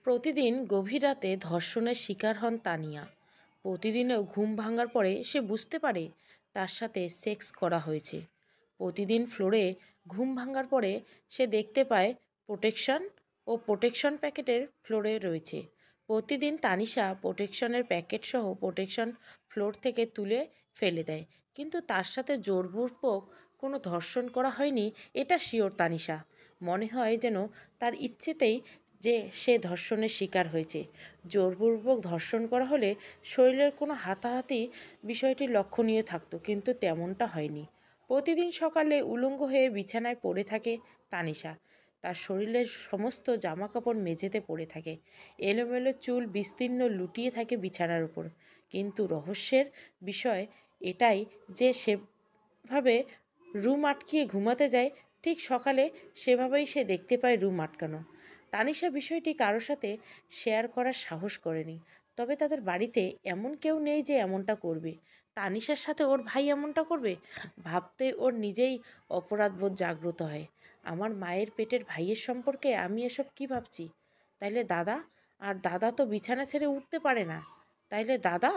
প্রতিদিন গভীর রাতে ধর্ষণের শিকার হন তানিয়া। প্রতিদিনও ঘুম ভাঙার পরে সে বুঝতে পারে তার সাথে সেক্স করা হয়েছে। প্রতিদিন ফ্লোরে ঘুম ভাঙার পরে সে দেখতে পায় প্রোটেকশন প্যাকেটের ফ্লোরে রয়েছে। প্রতিদিন তানিশা প্রোটেকশনের প্যাকেট সহ প্রোটেকশন ফ্লোর থেকে তুলে ফেলে দেয়, কিন্তু তার সাথে জোরপূর্বক কোনো ধর্ষণ করা হয়নি এটা শিওর তানিশা। মনে হয় যেন তার ইচ্ছেতেই যে সে ধর্ষণের শিকার হয়েছে। জোরপূর্বক ধর্ষণ করা হলে শরীরের কোনো হাতাহাতি বিষয়টি লক্ষণীয় থাকতো, কিন্তু তেমনটা হয়নি। প্রতিদিন সকালে উলঙ্গ হয়ে বিছানায় পড়ে থাকে তানিশা। তার শরীরের সমস্ত জামাকাপড় মেঝেতে পড়ে থাকে, এলোমেলো চুল বিস্তীর্ণ লুটিয়ে থাকে বিছানার উপর। কিন্তু রহস্যের বিষয় এটাই যে সেভাবে রুম আটকিয়ে ঘুমাতে যায়, ঠিক সকালে সেভাবেই সে দেখতে পায় রুম আটকানো। তানিশা বিষয়টি কারোর সাথে শেয়ার করার সাহস করেনি, তবে তাদের বাড়িতে এমন কেউ নেই যে এমনটা করবে। তানিশার সাথে ওর ভাই এমনটা করবে ভাবতে ওর নিজেই অপরাধবোধ জাগ্রত হয়। আমার মায়ের পেটের ভাইয়ের সম্পর্কে আমি এসব কি ভাবছি? তাইলে দাদা, আর দাদা তো বিছানা ছেড়ে উঠতে পারে না, তাইলে দাদা?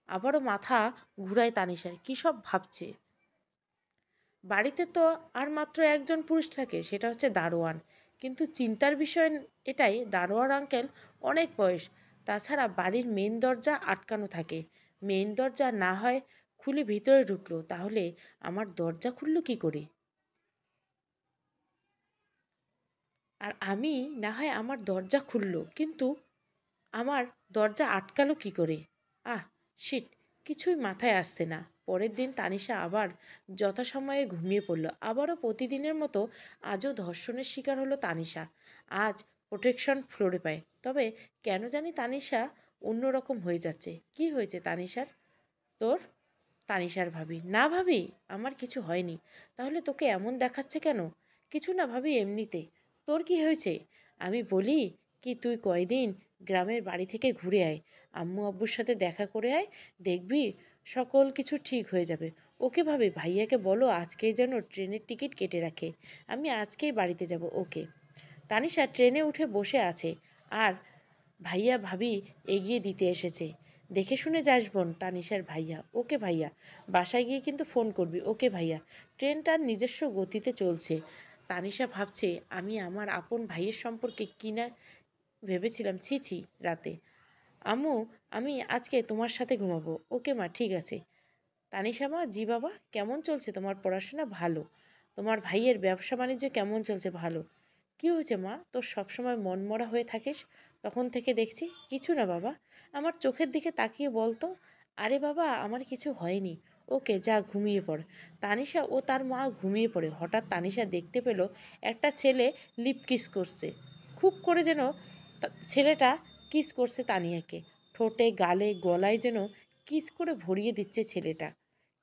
আবারও মাথা ঘুরায় তানিশার, কী সব ভাবছে। বাড়িতে তো আর মাত্র একজন পুরুষ থাকে, সেটা হচ্ছে দারোয়ান। কিন্তু চিন্তার বিষয় এটাই, দারোয়ান আঙ্কেল অনেক বয়স, তাছাড়া বাড়ির মেন দরজা আটকানো থাকে। মেন দরজা না হয় খুলে ভিতরে ঢুকলো, তাহলে আমার দরজা খুললো কি করে? আর আমি না হয় আমার দরজা খুললো, কিন্তু আমার দরজা আটকালো কি করে? আহ, শিট, কিছুই মাথায় আসছে না। পরের দিন তানিশা আবার যথাসময়ে ঘুমিয়ে পড়ল। আবারও প্রতিদিনের মতো আজও ধর্ষণের শিকার হলো তানিশা। আজ প্রোটেকশন ফ্লোরে পায়, তবে কেন জানি তানিশা অন্যরকম হয়ে যাচ্ছে। কি হয়েছে তানিশার? তোর? তানিশার ভাবি, না ভাবি, আমার কিছু হয়নি। তাহলে তোকে এমন দেখাচ্ছে কেন? কিছু না ভাবি, এমনিতে। তোর কি হয়েছে? আমি বলি কি, তুই কয়দিন গ্রামের বাড়ি থেকে ঘুরে আয়, আম্মু আব্বুর সাথে দেখা করে আয়, দেখবি সকল কিছু ঠিক হয়ে যাবে। ওকে ভাবি, ভাইয়াকে বলো আজকেই যেন ট্রেনের টিকিট কেটে রাখে, আমি আজকেই বাড়িতে যাব। ওকে। তানিশা ট্রেনে উঠে বসে আছে, আর ভাইয়া ভাবি এগিয়ে দিতে এসেছে। দেখে শুনে যাস বোন, তানিশার ভাইয়া। ওকে ভাইয়া, বাসায় গিয়ে কিন্তু ফোন করবি। ওকে ভাইয়া। ট্রেনটার নিজস্ব গতিতে চলছে। তানিশা ভাবছে, আমি আমার আপন ভাইয়ের সম্পর্কে কি না ভেবেছিলাম। ছি ছি, রাতে আম্মু, আমি আজকে তোমার সাথে ঘুমাবো। ওকে মা, ঠিক আছে। তানিশা মা, জি বাবা। কেমন চলছে তোমার পড়াশোনা? ভালো। তোমার ভাইয়ের ব্যবসা বাণিজ্য কেমন চলছে? ভালো। কী হয়েছে মা, তোর সবসময় মনমরা হয়ে থাকিস? তখন থেকে দেখছি। কিছু না বাবা, আমার চোখের দিকে তাকিয়ে বলতো। আরে বাবা, আমার কিছু হয়নি। ওকে, যা ঘুমিয়ে পড়। তানিশা ও তার মা ঘুমিয়ে পড়ে। হঠাৎ তানিশা দেখতে পেল একটা ছেলে লিপ কিস করছে। খুব করে যেন ছেলেটা কিস করছে তানিয়াকে। ঠোঁটে, গালে, গলায় যেন কিস করে ভরিয়ে দিচ্ছে ছেলেটা।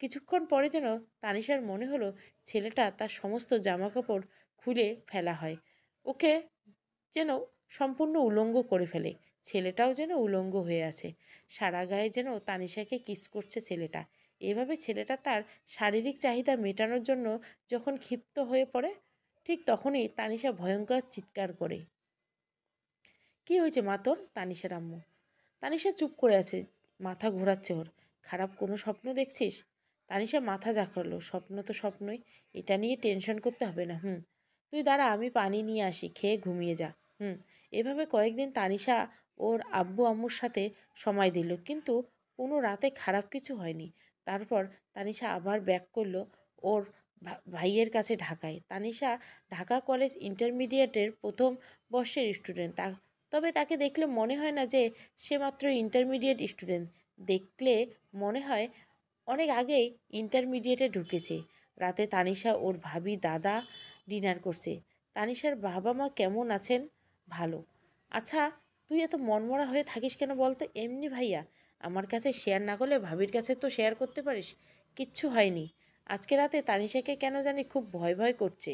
কিছুক্ষণ পরে যেন তানিশার মনে হলো ছেলেটা তার সমস্ত জামাকাপড় খুলে ফেলা হয়, ওকে যেন সম্পূর্ণ উলঙ্গ করে ফেলে। ছেলেটাও যেন উলঙ্গ হয়ে আছে, সারা গায়ে যেন তানিশাকে কিস করছে ছেলেটা। এভাবে ছেলেটা তার শারীরিক চাহিদা মেটানোর জন্য যখন ক্ষিপ্ত হয়ে পড়ে, ঠিক তখনই তানিশা ভয়ঙ্কর চিৎকার করে। কি হয়েছে মা তোর? তানিশার আম্মু। তানিশা চুপ করে আছে, মাথা ঘোরাচ্ছে ওর। খারাপ কোনো স্বপ্ন দেখছিস? তানিশা মাথা ঝাঁকালো, স্বপ্ন তো স্বপ্নই, এটা নিয়ে টেনশন করতে হবে না। তুই দাঁড়া, আমি পানি নিয়ে আসি, খেয়ে ঘুমিয়ে যা। এভাবে কয়েকদিন তানিশা ওর আব্বু আম্মুর সাথে সময় দিল, কিন্তু কোনো রাতে খারাপ কিছু হয়নি। তারপর তানিশা আবার ব্যাক করলো ওর ভাইয়ের কাছে ঢাকায়। তানিশা ঢাকা কলেজ ইন্টারমিডিয়েটের প্রথম বর্ষের স্টুডেন্ট। তবে তাকে দেখলে মনে হয় না যে সে মাত্র ইন্টারমিডিয়েট স্টুডেন্ট। দেখলে মনে হয় অনেক আগেই ইন্টারমিডিয়েটে ঢুকেছে। রাতে তানিশা ওর ভাবি দাদা ডিনার করছে। তানিশার বাবা মা কেমন আছেন? ভালো। আচ্ছা, তুই এত মনমরা হয়ে থাকিস কেন বলতো? এমনি ভাইয়া, আমার কাছে শেয়ার না করলে ভাবির কাছে তো শেয়ার করতে পারিস। কিচ্ছু হয়নি। আজকে রাতে তানিশাকে কেন জানি খুব ভয় ভয় করছে,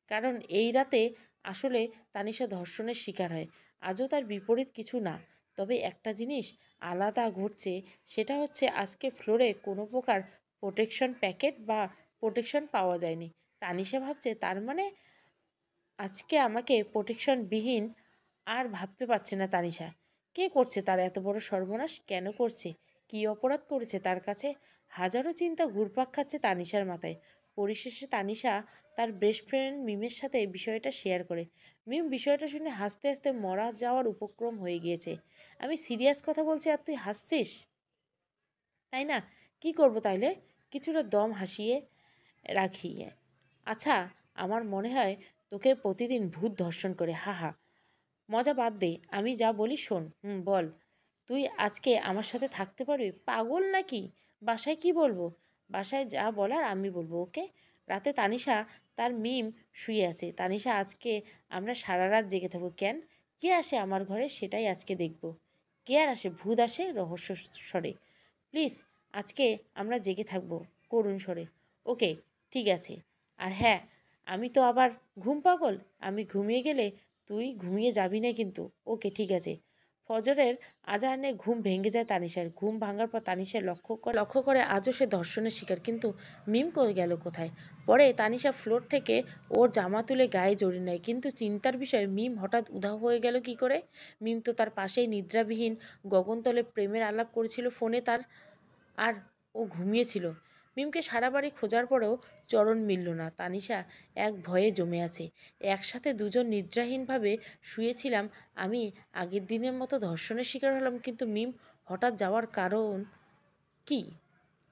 কারণ এই রাতে আসলে তানিশা ধর্ষণের শিকার হয়। আজও তার বিপরীত কিছু না, তবে একটা জিনিস আলাদা ঘটছে। সেটা হচ্ছে আজকে ফ্লোরে কোনো প্রকার প্রোটেকশন প্যাকেট বা প্রোটেকশন পাওয়া যায়নি। তানিশা ভাবছে, তার মানে আজকে আমাকে প্রোটেকশনবিহীন আর ভাবতে পারছে না তানিশা কে করছে তার এত বড় সর্বনাশ, কেন করছে, কি অপরাধ করেছে তার কাছে। হাজারো চিন্তা ঘুরপাক খাচ্ছে তানিশার মাথায়। পরিশেষে তানিশা তার বেস্ট ফ্রেন্ড মিমের সাথে বিষয়টা শেয়ার করে। মিম বিষয়টা শুনে হাসতে হাসতে মরা যাওয়ার উপক্রম হয়ে গিয়েছে। আমি সিরিয়াস কথা বলছি আর তুই হাসছিস, তাই না? কি করব তাইলে? কিছুটা দম হাসিয়ে রাখি। আচ্ছা, আমার মনে হয় তোকে প্রতিদিন ভূত ধর্ষণ করে, হা হা। মজা বাদ দে, আমি যা বলি শোন। বল। তুই আজকে আমার সাথে থাকতে পারবি? পাগল নাকি? বাসায় কি বলবো? বাসায় যা বলার আমি বলবো, ওকে? রাতে তানিশা তার মিম শুয়ে আছে। তানিশা আজকে আমরা সারা রাত জেগে থাকবো। কেন? কে আসে আমার ঘরে সেটাই আজকে দেখব। কে আর আসে? ভূত আসে রহস্য স্বরে। প্লিজ, আজকে আমরা জেগে থাকবো করুণ স্বরে। ওকে, ঠিক আছে। আর হ্যাঁ, আমি তো আবার ঘুম পাগল। আমি ঘুমিয়ে গেলে তুই ঘুমিয়ে যাবি না কিন্তু। ওকে, ঠিক আছে। ফজরের আজানে ঘুম ভেঙে যায় তানিশার। ঘুম ভাঙার পর তানিশা লক্ষ্য করে আজও সে ধর্ষণের শিকার, কিন্তু মিম করে গেল কোথায়। পরে তানিশা ফ্লোর থেকে ওর জামা তুলে গায়ে জড়িয়ে নেয়, কিন্তু চিন্তার বিষয় মিম হঠাৎ উধাও হয়ে গেল কি করে। মিম তো তার পাশেই নিদ্রাবিহীন গগনতলে প্রেমের আলাপ করেছিল ফোনে তার, আর ও ঘুমিয়েছিল। মিমকে সারা বাড়ি খোঁজার পরেও চরণ মিলল না। তানিশা এক ভয়ে জমে আছে। একসাথে দুজন নিদ্রাহীনভাবে শুয়েছিলাম। আমি আগের দিনের মতো ধর্ষণের শিকার হলাম, কিন্তু মিম হঠাৎ যাওয়ার কারণ কি?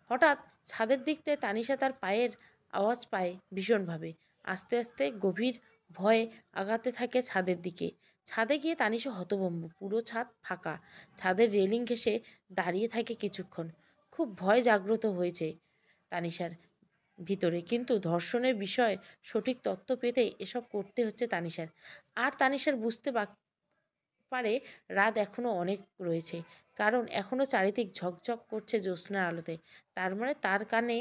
হঠাৎ ছাদের দিক থেকে তানিশা তার পায়ের আওয়াজ পায় ভীষণভাবে। আস্তে আস্তে গভীর ভয়ে আগাতে থাকে ছাদের দিকে। ছাদে গিয়ে তানিশা হতভম্ব। পুরো ছাদ ফাঁকা। ছাদের রেলিং ঘেঁষে দাঁড়িয়ে থাকে কিছুক্ষণ। খুব ভয় জাগ্রত হয়েছে তানিশার ভিতরে, কিন্তু ধর্ষণের বিষয়ে সঠিক তথ্য পেতে এসব করতে হচ্ছে তানিশার। আর তানিশার বুঝতে পারে রাত এখনও অনেক রয়েছে, কারণ এখনও চারিদিক ঝকঝক করছে জ্যোৎস্নার আলোতে। তার মানে তার কানে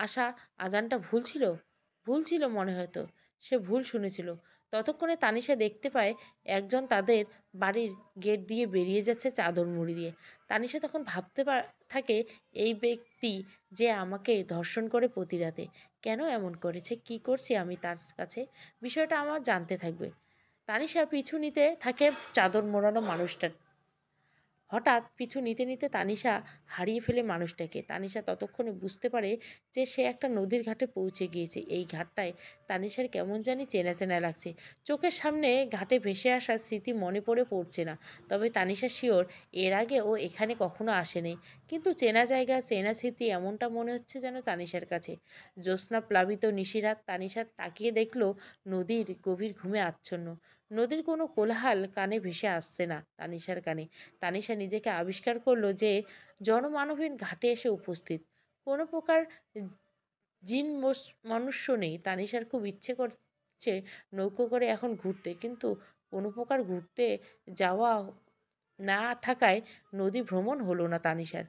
আসা আজানটা ভুল ছিল মনে হয়তো। সে ভুল শুনেছিল। ততক্ষণে তানিশা দেখতে পায় একজন তাদের বাড়ির গেট দিয়ে বেরিয়ে যাচ্ছে চাদর মুড়ি দিয়ে। তানিশা তখন ভাবতে থাকে, এই ব্যক্তি যে আমাকে ধর্ষণ করে প্রতি রাতে কেন এমন করেছে, কি করছি আমি তার কাছে, বিষয়টা আমার জানতে থাকবে। তানিশা পিছু নিতে থাকে চাদর মোড়ানো মানুষটার। হঠাৎ পিছু নিতে নিতে তানিশা হারিয়ে ফেলে মানুষটাকে। তানিশা ততক্ষণে বুঝতে পারে যে সে একটা নদীর ঘাটে পৌঁছে গিয়েছে। এই ঘাটটায় তানিশার কেমন জানি চেনা চেনা লাগছে। চোখের সামনে ঘাটে ভেসে আসা স্মৃতি মনে পড়ছে না। তবে তানিশা শিওর এর আগে ও এখানে কখনো আসেনি। কিন্তু চেনা জায়গা, চেনা স্মৃতি, এমনটা মনে হচ্ছে যেন তানিশার কাছে। জ্যোৎস্না প্লাবিত নিশিরাত। তানিশা তাকিয়ে দেখল নদীর গভীর ঘুমে আচ্ছন্ন। নদীর কোনো কোলাহল কানে ভেসে আসছে না তানিশার কানে। তানিশা নিজেকে আবিষ্কার করলো যে জনমানবহীন ঘাটে এসে উপস্থিত। কোনো প্রকার জিন মনুষ্য নেই। তানিশার খুব ইচ্ছে করছে নৌকো করে এখন ঘুরতে, কিন্তু কোনো প্রকার ঘুরতে যাওয়া না থাকায় নদী ভ্রমণ হলো না তানিশার।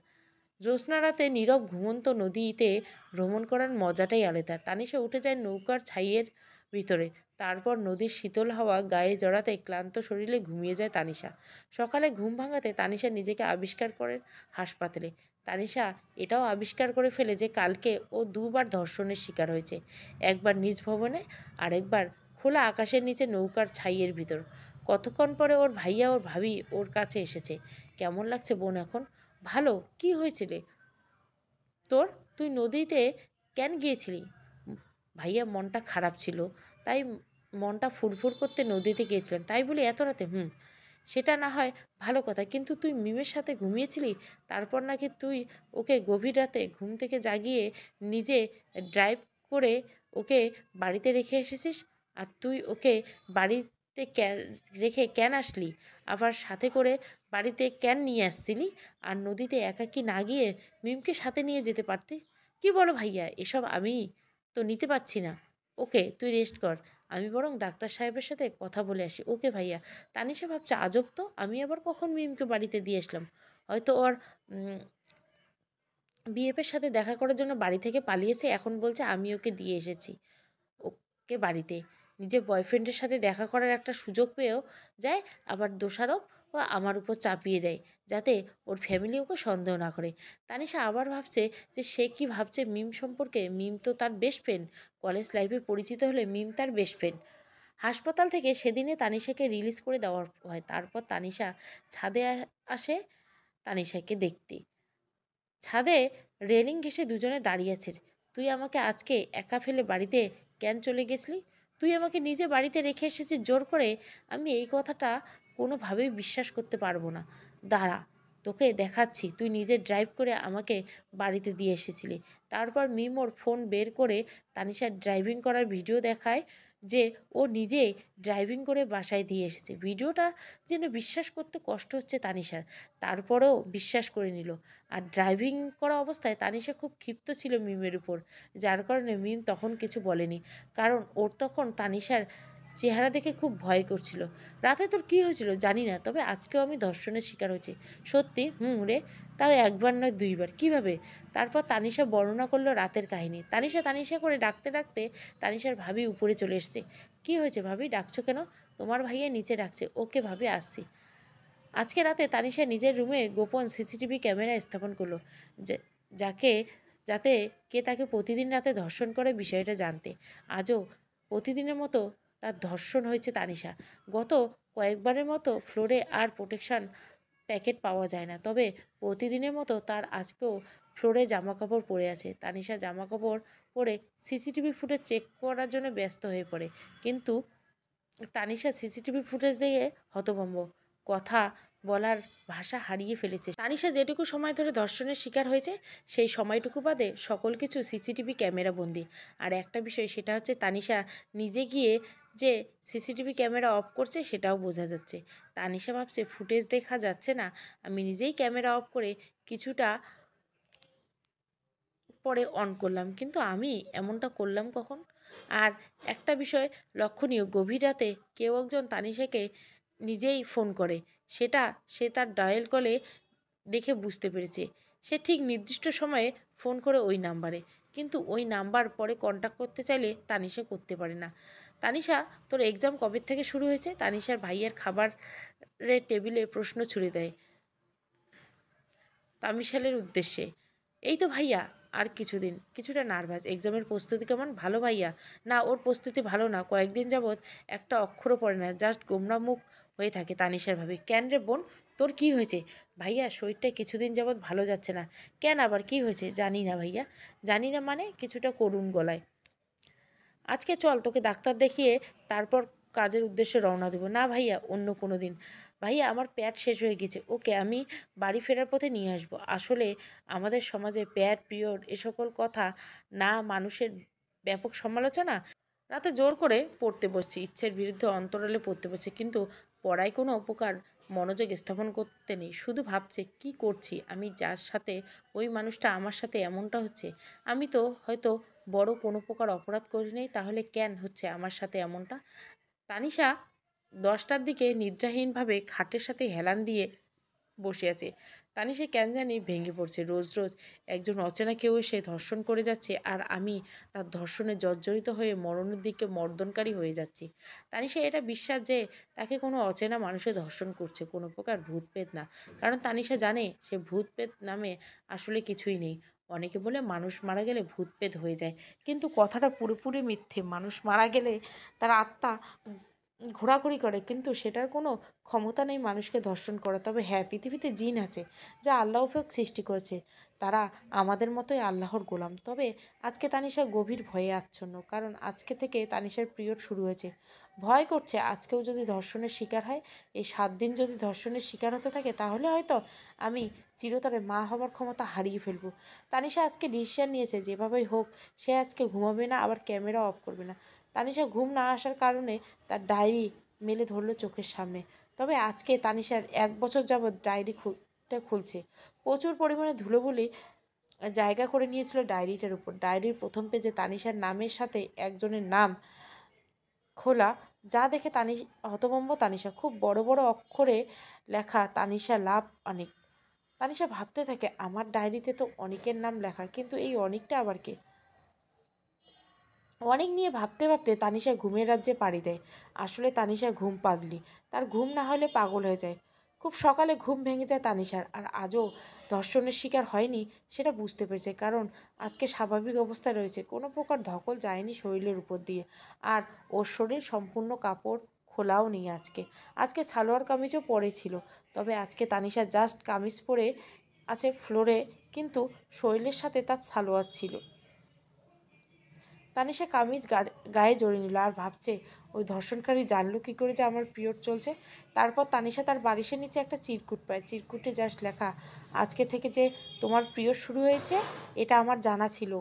জ্যোৎস্না রাতে নীরব ঘুমন্ত নদীতে ভ্রমণ করার মজাটাই আলাদা। তানিশা উঠে যায় নৌকার ছাইয়ের ভিতরে। তারপর নদীর শীতল হাওয়া গায়ে জড়াতে ক্লান্ত শরীরে ঘুমিয়ে যায় তানিশা। সকালে ঘুম ভাঙাতে তানিশা নিজেকে আবিষ্কার করেন হাসপাতালে। তানিশা এটাও আবিষ্কার করে ফেলে যে কালকে ও দুবার ধর্ষণের শিকার হয়েছে। একবার নিজ ভবনে, আরেকবার খোলা আকাশের নিচে নৌকার ছাইয়ের ভিতর। কতক্ষণ পরে ওর ভাইয়া ওর ভাবি ওর কাছে এসেছে। কেমন লাগছে বোন এখন? ভালো। কি হয়েছিলে তোর? তুই নদীতে কেন গিয়েছিলি? ভাইয়া মনটা খারাপ ছিল, তাই মনটা ফুরফুর করতে নদীতে গিয়েছিলাম। তাই বলি এত রাতে? সেটা না হয় ভালো কথা, কিন্তু তুই মিমের সাথে ঘুমিয়েছিলি, তারপর নাকি তুই ওকে গভীর রাতে ঘুম থেকে জাগিয়ে নিজে ড্রাইভ করে ওকে বাড়িতে রেখে এসেছিস। আর তুই ওকে বাড়িতে রেখে কেন আসলি? আবার সাথে করে বাড়িতে কেন নিয়ে আসছিলি? আর নদীতে একাকী না গিয়ে মিমকে সাথে নিয়ে যেতে পারতি। কি বলো ভাইয়া এসব? আমি তো নিতে পারছি না। ওকে, তুই রেস্ট কর, আমি বরং ডাক্তার সাহেবের সাথে কথা বলে আসি। ওকে ভাইয়া। তানিশা ভাবছে আজব তো, আমি আবার কখন মিমকে বাড়িতে দিয়ে আসলাম? হয়তো ওর বিএফের সাথে দেখা করার জন্য বাড়ি থেকে পালিয়েছে, এখন বলছে আমি ওকে দিয়ে এসেছি ওকে বাড়িতে। নিজের বয়ফ্রেন্ডের সাথে দেখা করার একটা সুযোগ পেয়েও যায়, আবার দোষারোপ ও আমার উপর চাপিয়ে দেয় যাতে ওর ফ্যামিলি ওকে সন্দেহ না করে। তানিশা আবার ভাবছে যে সে কি ভাবছে মিম সম্পর্কে। মিম তো তার বেস্ট ফ্রেন্ড। কলেজ লাইফে পরিচিত হলে মিম তার বেস্ট ফ্রেন্ড। হাসপাতাল থেকে সেদিনে তানিশাকে রিলিজ করে দেওয়া হয়। তারপর তানিশা ছাদে আসে তানিশাকে দেখতে। ছাদে রেলিং ঘেঁষে দুজনে দাঁড়িয়ে আছে। তুই আমাকে আজকে একা ফেলে বাড়িতে কেন চলে গেছলি? তুই আমাকে নিজে বাড়িতে রেখে এসেছিস জোর করে। আমি এই কথাটা কোনোভাবেই বিশ্বাস করতে পারবো না। দাঁড়া, তোকে দেখাচ্ছি। তুই নিজে ড্রাইভ করে আমাকে বাড়িতে দিয়ে এসেছিলি। তারপর মিম ওর ফোন বের করে তানিশার ড্রাইভিং করার ভিডিও দেখায় যে ও নিজেই ড্রাইভিং করে বাসায় দিয়ে এসেছে। ভিডিওটা যেন বিশ্বাস করতে কষ্ট হচ্ছে তানিশার, তারপরেও বিশ্বাস করে নিল। আর ড্রাইভিং করা অবস্থায় তানিশা খুব ক্ষিপ্ত ছিল মিমের উপর, যার কারণে মিম তখন কিছু বলেনি, কারণ ওর তখন তানিশার চেহারা দেখে খুব ভয় করছিল। রাতে তোর কী হয়েছিল জানি না, তবে আজকেও আমি ধর্ষণের শিকার হয়েছি। সত্যি? রে। তাও একবার নয় দুইবার। কিভাবে? তারপর তানিশা বর্ণনা করলো রাতের কাহিনী। তানিশা তানিশা করে ডাকতে ডাকতে তানিশার ভাবি উপরে চলে এসছে। কি হয়েছে ভাবি, ডাকছো কেন? তোমার ভাইয়া নিচে ডাকছে। ওকে ভাবি, আসছি। আজকে রাতে তানিশা নিজের রুমে গোপন সিসিটিভি ক্যামেরা স্থাপন করলো, যে যাকে যাতে কে তাকে প্রতিদিন রাতে ধর্ষণ করে বিষয়টা জানতে। আজও প্রতিদিনের মতো তার ধর্ষণ হয়েছে তানিশা। গত কয়েকবারের মতো ফ্লোরে আর প্রোটেকশন প্যাকেট পাওয়া যায় না, তবে প্রতিদিনের মতো তার আজকেও ফ্লোরে জামাকাপড় পরে আছে। তানিশা জামাকাপড় পরে সিসিটিভি ফুটেজ চেক করার জন্য ব্যস্ত হয়ে পড়ে, কিন্তু তানিশা সিসিটিভি ফুটেজ দেখে হতভম্ব, কথা বলার ভাষা হারিয়ে ফেলেছে। তানিশা যেটুকু সময় ধরে ধর্ষণের শিকার হয়েছে সেই সময়টুকু বাদে সকল কিছু সিসিটিভি ক্যামেরা বন্দি। আর একটা বিষয়, সেটা হচ্ছে তানিশা নিজে গিয়ে যে সিসিটিভি ক্যামেরা অফ করছে সেটাও বোঝা যাচ্ছে। তানিশা ভাবছে ফুটেজ দেখা যাচ্ছে না, আমি নিজেই ক্যামেরা অফ করে কিছুটা পরে অন করলাম, কিন্তু আমি এমনটা করলাম কখন? আর একটা বিষয় লক্ষণীয়, গভীর রাতে কেউ একজন তানিশাকে নিজেই ফোন করে, সেটা সে তার ডায়াল কলে দেখে বুঝতে পেরেছে। সে ঠিক নির্দিষ্ট সময়ে ফোন করে ওই নাম্বারে, কিন্তু ওই নাম্বার পরে কন্ট্যাক্ট করতে চাইলে তানিশা করতে পারে না। তানিশা, তোর এক্সাম কবে থেকে শুরু হয়েছে? তানিশার ভাইয়ের খাবারের টেবিলে প্রশ্ন ছুড়ে দেয় তামিশালের উদ্দেশ্যে। এই তো ভাইয়া, আর কিছুদিন। কিছুটা নার্ভাস। এক্সামের প্রস্তুতি কেমন? ভালো ভাইয়া। না, ওর প্রস্তুতি ভালো না। কয়েকদিন যাবৎ একটা অক্ষরও পড়ে না, জাস্ট গোমরা মুখ হয়ে থাকে। তানিশার ভাবি, কেন রে বোন, তোর কি হয়েছে? ভাইয়া, শরীরটা কিছুদিন যাবৎ ভালো যাচ্ছে না। কেন, আবার কি হয়েছে? জানি না ভাইয়া। জানি না মানে? কিছুটা করুণ গলায়। আজকে চল, তোকে ডাক্তার দেখিয়ে তারপর কাজের উদ্দেশ্যে রওনা দেবো। না ভাইয়া, অন্য কোনো দিন। ভাইয়া, আমার প্যাড শেষ হয়ে গেছে। ওকে, আমি বাড়ি ফেরার পথে নিয়ে আসবো। আসলে আমাদের সমাজে প্যাড, পিরিয়ড এ সকল কথা না মানুষের ব্যাপক সমালোচনা। রাতে জোর করে পড়তে বসছি, ইচ্ছের বিরুদ্ধে অন্তরালে পড়তে বসছে, কিন্তু পড়ায় কোনো উপকার মনোযোগ স্থাপন করতে নেই। শুধু ভাবছে কি করছি আমি, যার সাথে ওই মানুষটা আমার সাথে এমনটা হচ্ছে। আমি তো হয়তো বড় কোনো প্রকার অপরাধ করি নাই, তাহলে কেন হচ্ছে আমার সাথে এমনটা? তানিশা 10টার দিকে নিদ্রাহীনভাবে খাটের সাথে হেলান দিয়ে বসে আছে। তানিশা কেন জানি ভেঙে পড়ছে। রোজ রোজ একজন অচেনা কেউ এসে ধর্ষণ করে যাচ্ছে, আর আমি তার ধর্ষণে জর্জরিত হয়ে মরণের দিকে মর্দনকারী হয়ে যাচ্ছি। তানিশা এটা বিশ্বাস যে তাকে কোনো অচেনা মানুষে ধর্ষণ করছে, কোনো প্রকার ভূতপ্রেত না। কারণ তানিশা জানে সে ভূতপ্রেত নামে আসলে কিছুই নেই। অনেকে বলে মানুষ মারা গেলে ভূতপ্রেত হয়ে যায়, কিন্তু কথাটা পুরোপুরি মিথ্যে। মানুষ মারা গেলে তার আত্মা ঘোরাঘুরি করে, কিন্তু সেটার কোনো ক্ষমতা নেই মানুষকে ধর্ষণ করা। তবে হ্যাঁ, পৃথিবীতে জিন আছে যা আল্লাহ পাক সৃষ্টি করেছে, তারা আমাদের মতোই আল্লাহর গোলাম। তবে আজকে তানিশা গভীর ভয়ে আচ্ছন্ন, কারণ আজকে থেকে তানিশার পিরিয়ড শুরু হয়েছে। ভয় করছে আজকেও যদি ধর্ষণের শিকার হয়, এই 7 দিন যদি ধর্ষণের শিকার হতে থাকে, তাহলে হয়তো আমি চিরতরে মা হবার ক্ষমতা হারিয়ে ফেলবো। তানিশা আজকে ডিসিশন নিয়েছে, যেভাবেই হোক সে আজকে ঘুমাবে না, আবার ক্যামেরা অফ করবে না। তানিশা ঘুম না আসার কারণে তার ডায়েরি মেলে ধরলো চোখের সামনে। তবে আজকে তানিশার 1 বছর যাবৎ ডায়েরিটা খুলছে। প্রচুর পরিমাণে ধুলোবুলি জায়গা করে নিয়েছিল ডায়েরিটার উপর। ডায়েরির প্রথম পেজে তানিশার নামের সাথে একজনের নাম খোলা, যা দেখে হতভম্ব তানিশা। খুব বড় বড় অক্ষরে লেখা, তানিশা লাভ অনেক। তানিশা ভাবতে থাকে, আমার ডায়েরিতে তো অনেকের নাম লেখা, কিন্তু এই অনেকটা আবার কে? অনেক নিয়ে ভাবতে ভাবতে তানিশা ঘুমের রাজ্যে পাড়ি দেয়। আসলে তানিশা ঘুম পাগলি, তার ঘুম না হলে পাগল হয়ে যায়। খুব সকালে ঘুম ভেঙে যায় তানিশার, আর আজও ধর্ষণের শিকার হয়নি সেটা বুঝতে পেরেছে, কারণ আজকে স্বাভাবিক অবস্থায় রয়েছে, কোনো প্রকার ধকল যায়নি শরীরের উপর দিয়ে, আর ওর শরীর সম্পূর্ণ কাপড় খোলাও নেই আজকে। আজকে সালোয়ার কামিজও পরেছিল, তবে আজকে তানিশা জাস্ট কামিজ পরে আছে ফ্লোরে, কিন্তু শরীরের সাথে তার সালোয়ার ছিল। তানিশা কামিজ গায়ে জড়িয়ে নিল আর ভাবছে ওই ধর্ষণকারী জানলো কী করে যে আমার পিরিয়ড চলছে। তারপর তানিশা তার বালিশের নিচে একটা চিরকুট পায়, চিরকুটে জাস্ট লেখা, আজকে থেকে যে তোমার পিরিয়ড শুরু হয়েছে এটা আমার জানা ছিল,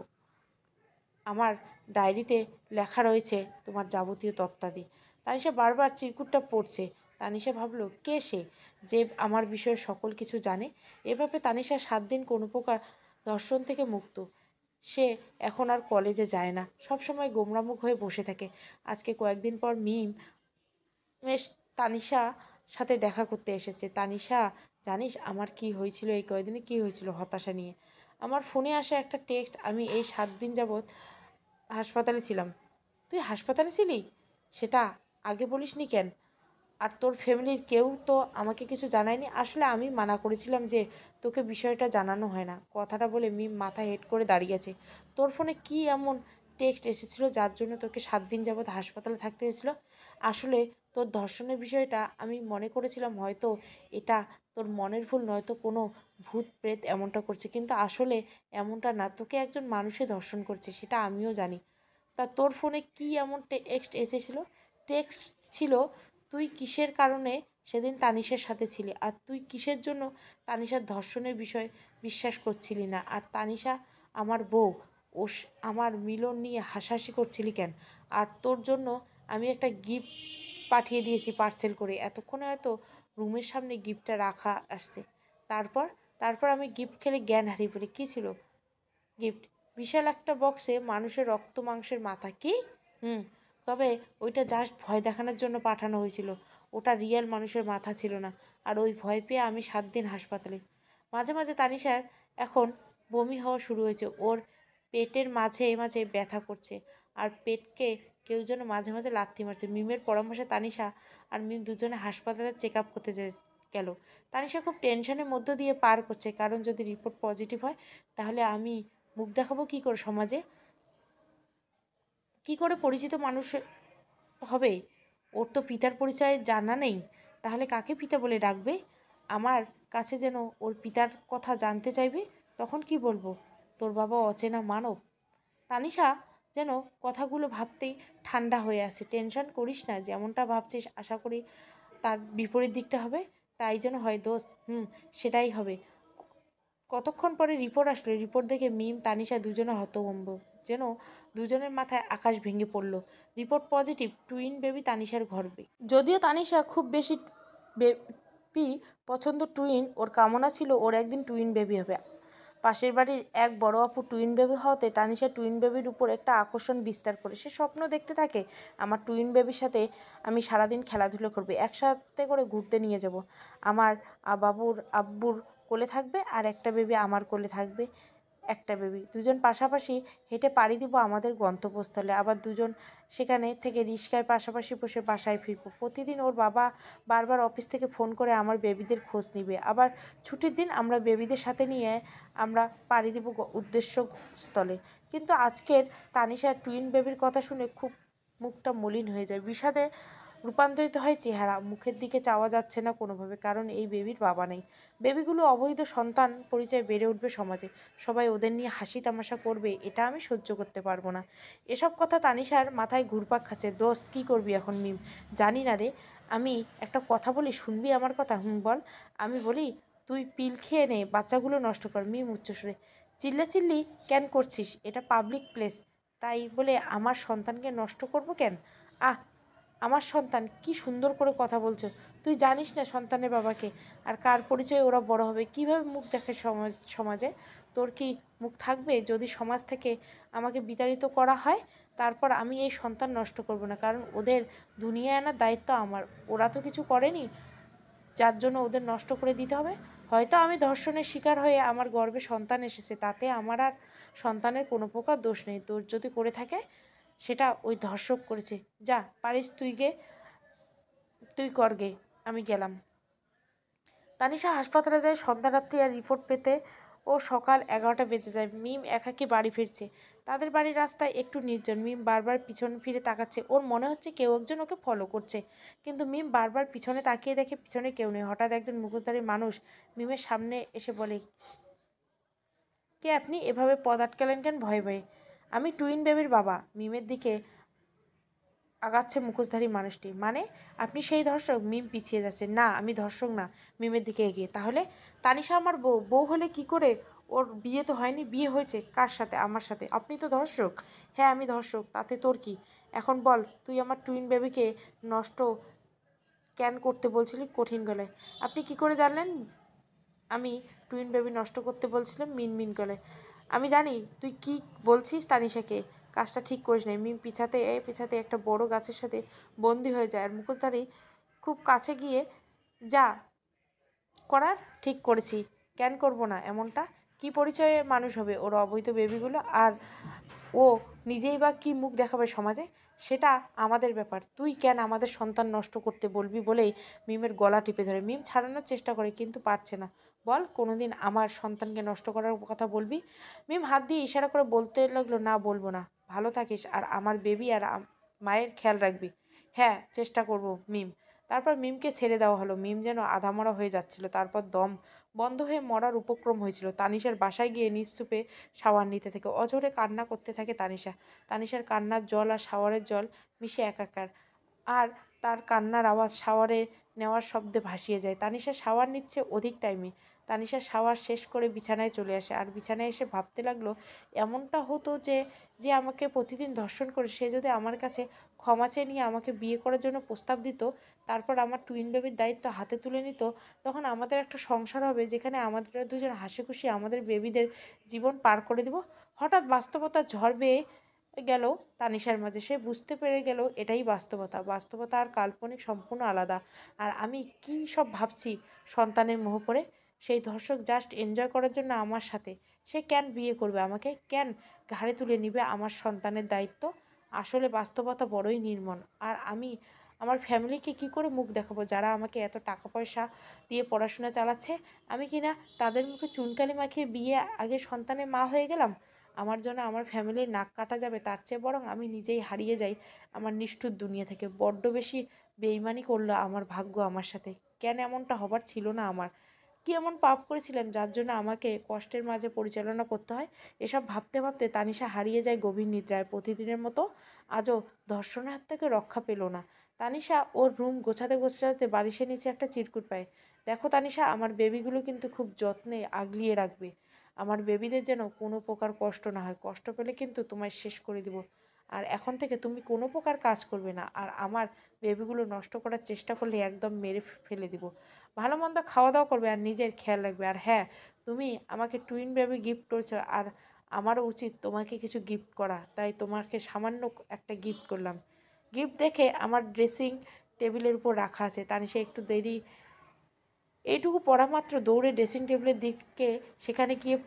আমার ডায়েরিতে লেখা রয়েছে তোমার যাবতীয় তথ্যাদি। তানিশা বারবার চিরকুটটা পড়ছে। তানিশা ভাবলো কে সে যে আমার বিষয়ে সকল কিছু জানে। এভাবে তানিশা 7 দিন কোনো প্রকার ধর্ষণ থেকে মুক্ত। সে এখন আর কলেজে যায় না, সবসময় গোমরামুখ হয়ে বসে থাকে। আজকে কয়েকদিন পর মিম বেশ তানিশা সাথে দেখা করতে এসেছে। তানিশা, জানিস আমার কি হয়েছিল এই কয়েকদিনে? কি হয়েছিল? হতাশা নিয়ে আমার ফোনে আসা একটা টেক্সট, আমি এই 7 দিন যাবৎ হাসপাতালে ছিলাম। তুই হাসপাতালে ছিলি? সেটা আগে বলিসনি কেন? আর তোর ফ্যামিলির কেউ তো আমাকে কিছু জানায়নি। আসলে আমি মানা করেছিলাম যে তোকে বিষয়টা জানানো হয় না। কথাটা বলে মিম মাথা হেট করে দাঁড়িয়েছে। তোর ফোনে কি এমন টেক্সট এসেছিল যার জন্য তোকে 7 দিন যাবৎ হাসপাতালে থাকতে হয়েছিল? আসলে তোর ধর্ষণের বিষয়টা আমি মনে করেছিলাম হয়তো এটা তোর মনের ভুল, নয়তো কোনো ভূত প্রেত এমনটা করছে, কিন্তু আসলে এমনটা না, তোকে একজন মানুষে ধর্ষণ করছে, সেটা আমিও জানি। তা তোর ফোনে কি এমন টেক্সট এসেছিল? টেক্সট ছিল, তুই কিসের কারণে সেদিন তানিশার সাথে ছিলি, আর তুই কিসের জন্য তানিশার ধর্ষণের বিষয় বিশ্বাস করছিলি না, আর তানিশা আমার বউ, ও আমার মিলন নিয়ে হাসাহাসি করছিলি কেন? আর তোর জন্য আমি একটা গিফট পাঠিয়ে দিয়েছি পার্সেল করে, এতক্ষণে হয়তো রুমের সামনে গিফটটা রাখা আসছে। তারপর তারপর আমি গিফট খেলে জ্ঞান হারিয়ে ফেলি। কী ছিল গিফট? বিশাল একটা বক্সে মানুষের রক্ত মাংসের মাথা। কি? হুম। তবে ওইটা জাস্ট ভয় দেখানোর জন্য পাঠানো হয়েছিল, ওটা রিয়েল মানুষের মাথা ছিল না। আর ওই ভয় পেয়ে আমি 7 দিন হাসপাতালে। মাঝে মাঝে তানিশার এখন বমি হওয়া শুরু হয়েছে, ওর পেটের মাঝে মাঝে ব্যথা করছে, আর পেটকে কেউ যেন মাঝে মাঝে লাথি মারছে। মিমের পরামর্শে তানিশা আর মিম দুজনে হাসপাতালে চেক আপ করতে গেল। তানিশা খুব টেনশনের মধ্য দিয়ে পার করছে, কারণ যদি রিপোর্ট পজিটিভ হয় তাহলে আমি মুখ দেখাবো কী করে সমাজে? কী করে পরিচিত মানুষ হবে? ওর তো পিতার পরিচয় জানা নেই, তাহলে কাকে পিতা বলে ডাকবে? আমার কাছে যেন ওর পিতার কথা জানতে চাইবে, তখন কি বলবো? তোর বাবা অচেনা মানব। তানিশা যেন কথাগুলো ভাবতেই ঠান্ডা হয়ে আসে। টেনশন করিস না, যেমনটা ভাবছিস আশা করি তার বিপরীত দিকটা হবে। তাই যেন হয় দোস্ত। সেটাই হবে। কতক্ষণ পরে রিপোর্ট আসলো। রিপোর্ট দেখে মিম তানিশা দুজনে হতভম্ব, যেন দুজনের মাথায় আকাশ ভেঙে পড়ল। রিপোর্ট পজিটিভ, টুইন বেবি তানিশার গর্ভে। যদিও তানিশা খুব বেশি বেবি পছন্দ, টুইন ওর কামনা ছিল ওর একদিন টুইন বেবি হবে। পাশের বাড়ির এক বড় আপু টুইন বেবি হওয়াতে তানিশা টুইন বেবির উপর একটা আকর্ষণ বিস্তার করে। সে স্বপ্ন দেখতে থাকে আমার টুইন বেবির সাথে আমি সারাদিন খেলাধুলো করবে, একসাথে করে ঘুরতে নিয়ে যাব। আমার আব্বুর কোলে থাকবে আর একটা বেবি আমার কোলে থাকবে, একটা বেবি, দুজন পাশাপাশি হেঁটে পাড়ি দিব আমাদের গন্তব্যস্থলে, আবার দুজন সেখানে থেকে রিস্কায় পাশাপাশি বসে বাসায় ফিরবো। প্রতিদিন ওর বাবা বারবার অফিস থেকে ফোন করে আমার বেবিদের খোঁজ নিবে, আবার ছুটির দিন আমরা বেবিদের সাথে নিয়ে আমরা পাড়ি দিব উদ্দেশ্যস্থলে। কিন্তু আজকের তানিশার টুইন বেবির কথা শুনে খুব মুখটা মলিন হয়ে যায়, বিষাদে রূপান্তরিত হয় চেহারা। মুখের দিকে চাওয়া যাচ্ছে না কোনোভাবে, কারণ এই বেবির বাবা নেই। বেবিগুলো অবৈধ সন্তান পরিচয় বেড়ে উঠবে সমাজে, সবাই ওদের নিয়ে হাসি তামাশা করবে, এটা আমি সহ্য করতে পারবো না। এসব কথা তানিশার মাথায় ঘুরপাক খাচ্ছে। দোস্ত কী করবি এখন? মিম, জানি না রে। আমি একটা কথা বলি, শুনবি আমার কথা? বল। আমি বলি, তুই পিল খেয়ে নে, বাচ্চাগুলো নষ্ট কর। মিম উচ্চস্বরে, চিল্লাচিল্লি কেন করছিস? এটা পাবলিক প্লেস, তাই বলে আমার সন্তানকে নষ্ট করব কেন? আহ, আমার সন্তান, কি সুন্দর করে কথা বলছো। তুই জানিস না সন্তানের বাবাকে, আর কার পরিচয়ে ওরা বড় হবে, কিভাবে মুখ দেখে সমাজে? তোর কি মুখ থাকবে যদি সমাজ থেকে আমাকে বিতাড়িত করা হয়? তারপর আমি এই সন্তান নষ্ট করব না, কারণ ওদের দুনিয়ায় আনার দায়িত্ব আমার। ওরা তো কিছু করেনি যার জন্য ওদের নষ্ট করে দিতে হবে। হয়তো আমি ধর্ষণের শিকার হয়ে আমার গর্ভে সন্তান এসেছে, তাতে আমার আর সন্তানের কোনো প্রকার দোষ নেই। তোর যদি করে থাকে সেটা ওই ধর্ষক করেছে। যা পারিস তুই কর গে, আমি গেলাম। তানিশা হাসপাতালে যায় সন্ধ্যা রাত্রি আর রিপোর্ট পেতে ও সকাল 11টা বেজে যায়। মিম একাকী বাড়ি ফিরছে। তাদের বাড়ির রাস্তায় একটু নির্জন। মিম বারবার পিছন ফিরে তাকাচ্ছে। ওর মনে হচ্ছে কেউ একজন ওকে ফলো করছে, কিন্তু মিম বারবার পিছনে তাকিয়ে দেখে পিছনে কেউ নেই। হঠাৎ একজন মুখোশধারী মানুষ মিমের সামনে এসে বলে, কে আপনি? এভাবে পথ আটকালেন কেন ভয়ে ভয়ে? আমি টুইন বেবির বাবা। মিমের দিকে আগাচ্ছে মুখোশধারী মানুষটি। মানে আপনি সেই ধর্ষক? মিম পিছিয়ে যাচ্ছে। না, আমি ধর্ষক না। মিমের দিকে এগিয়ে। তাহলে? তানিশা আমার বউ। বউ হলে কি করে? ওর বিয়ে তো হয়নি। বিয়ে হয়েছে কার সাথে? আমার সাথে। আপনি তো ধর্ষক। হ্যাঁ, আমি ধর্ষক। তাতে তোর কি? এখন বল, তুই আমার টুইন বেবিকে নষ্ট কেন করতে বলছিলি? কঠিন গলায়। আপনি কি করে জানলেন আমি টুইন বেবি নষ্ট করতে বলছিলাম? মিনমিন গলায়। আমি জানি তুই কি বলছিস। তানিশাকে কাজটা ঠিক করিস নাই। মিম পিছাতে একটা বড় গাছের সাথে বন্দি হয়ে যায়। আর মুখোশধারী খুব কাছে গিয়ে, যা করার ঠিক করেছি। কেন করব না এমনটা? কি পরিচয়ে মানুষ হবে ওর অবৈধ বেবিগুলো? আর ও নিজেই বা কী মুখ দেখাবে সমাজে? সেটা আমাদের ব্যাপার। তুই কেন আমাদের সন্তান নষ্ট করতে বলবি? বলেই মিমের গলা টিপে ধরে। মিম ছাড়ানোর চেষ্টা করে কিন্তু পারছে না। বল, কোনোদিন আমার সন্তানকে নষ্ট করার কথা বলবি? মিম হাত দিয়ে ইশারা করে বলতে লাগলো, না বলবো না। ভালো থাকিস আর আমার বেবি আর মায়ের খেয়াল রাখবি। হ্যাঁ, চেষ্টা করব মিম। তারপর মিমকে ছেড়ে দেওয়া হলো। মিম যেন আধামরা হয়ে যাচ্ছিল। তারপর দম বন্ধ হয়ে মরার উপক্রম হয়েছিল। তানিশার বাসায় গিয়ে নিশ্চুপে শাওয়ার নিতে থাকে। অঝোরে কান্না করতে থাকে তানিশা। তানিশার কান্নার জল আর শাওয়ারের জল মিশে একাকার। আর তার কান্নার আওয়াজ শাওয়ারে নেওয়ার শব্দে ভাসিয়ে যায়। তানিশা শাওয়ার নিচ্ছে অধিক টাইমে। তানিশা শাওয়ার শেষ করে বিছানায় চলে আসে। আর বিছানায় এসে ভাবতে লাগলো, এমনটা হতো যে যে আমাকে প্রতিদিন ধর্ষণ করে সে যদি আমার কাছে ক্ষমা চেয়ে নিয়ে আমাকে বিয়ে করার জন্য প্রস্তাব দিত, তারপর আমার টুইন বেবির দায়িত্ব হাতে তুলে নিত, তখন আমাদের একটা সংসার হবে যেখানে আমাদের দুজন হাসি খুশি আমাদের বেবিদের জীবন পার করে দেব। হঠাৎ বাস্তবতার ঝড় বেয়ে গেল তানিশার মাঝে। সে বুঝতে পেরে গেল এটাই বাস্তবতা। বাস্তবতা আর কাল্পনিক সম্পূর্ণ আলাদা। আর আমি কি সব ভাবছি সন্তানের মোহ পড়ে। সেই ধর্ষক জাস্ট এনজয় করার জন্য আমার সাথে। সে কেন বিয়ে করবে আমাকে? কেন ঘাড়ে তুলে নিবে আমার সন্তানের দায়িত্ব? আসলে বাস্তবতা বড়ই নির্মম। আর আমি আমার ফ্যামিলিকে কি করে মুখ দেখাবো, যারা আমাকে এত টাকা পয়সা দিয়ে পড়াশোনা চালাচ্ছে? আমি কিনা তাদের মুখে চুনকালি মাখিয়ে বিয়ে আগে সন্তানের মা হয়ে গেলাম। আমার জন্য আমার ফ্যামিলির নাক কাটা যাবে, তার চেয়ে বরং আমি নিজেই হারিয়ে যাই আমার নিষ্ঠুর দুনিয়া থেকে। বড্ড বেশি বেইমানি করলো আমার ভাগ্য আমার সাথে। কেন এমনটা হবার ছিল না আমার? কি এমন পাপ করেছিলাম যার জন্য আমাকে কষ্টের মাঝে পরিচালনা করতে হয়? এসব ভাবতে ভাবতে তানিশা হারিয়ে যায় গভীর নিদ্রায়। প্রতিদিনের মতো আজও ধর্ষণের হাত থেকে রক্ষা পেল না। তানিশা ওর রুম গোছাতে গোছাতে বালিশের নিচে একটা চিরকুট পায়। দেখো তানিশা, আমার বেবিগুলো কিন্তু খুব যত্নে আগলিয়ে রাখবে। আমার বেবিদের যেন কোনো প্রকার কষ্ট না হয়। কষ্ট পেলে কিন্তু তোমায় শেষ করে দিব। আর এখন থেকে তুমি কোনো প্রকার কাজ করবে না। আর আমার বেবিগুলো নষ্ট করার চেষ্টা করলে একদম মেরে ফেলে দিব। ভালো মন্দ খাওয়া দাওয়া করবে আর নিজের খেয়াল রাখবে। আর হ্যাঁ, তুমি আমাকে টুইন বেবি গিফট করেছো, আর আমারও উচিত তোমাকে কিছু গিফট করা। তাই তোমাকে সামান্য একটা গিফট করলাম। গিফট দেখে আমার ড্রেসিং টেবিলের উপর রাখা আছে। তানিশা একটু দেরি এইটুকু পড়া মাত্র দৌড়ে ড্রেসিং টেবিলের দিকে সেখানে গিয়ে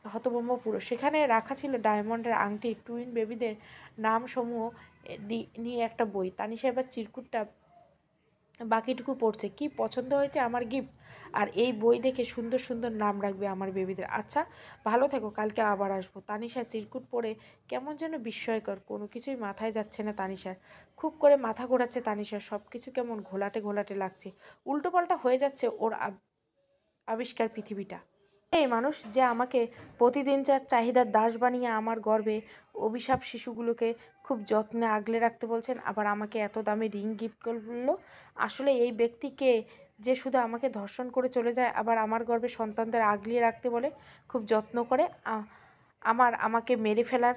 হতভম্ব পুরো। সেখানে রাখা ছিল ডায়মন্ডের আংটি, টুইন বেবিদের নামসমূহ নিয়ে একটা বই। তানিশা এবার চিরকুটটা বাকিটুকু পড়ছে। কি পছন্দ হয়েছে আমার গিফট? আর এই বই দেখে সুন্দর সুন্দর নাম রাখবে আমার বেবিদের। আচ্ছা, ভালো থেকো, কালকে আবার আসবো। তানিশা চিরকুট পড়ে কেমন যেন বিস্ময়কর। কোনো কিছুই মাথায় যাচ্ছে না তানিশার। খুব করে মাথা ঘোরাচ্ছে তানিশার। সব কিছু কেমন ঘোলাটে ঘোলাটে লাগছে। উল্টোপাল্টা হয়ে যাচ্ছে ওর আবিষ্কার পৃথিবীটা। এই মানুষ যে আমাকে প্রতিদিন যার চাহিদার দাস বানিয়ে আমার গর্ভে অভিশাপ শিশুগুলোকে খুব যত্নে আগলে রাখতে বলছেন, আবার আমাকে এত দামি রিং গিফট করলো। আসলে এই ব্যক্তিকে যে শুধু আমাকে ধর্ষণ করে চলে যায়, আবার আমার গর্ভে সন্তানদের আগলিয়ে রাখতে বলে, খুব যত্ন করে আমাকে মেরে ফেলার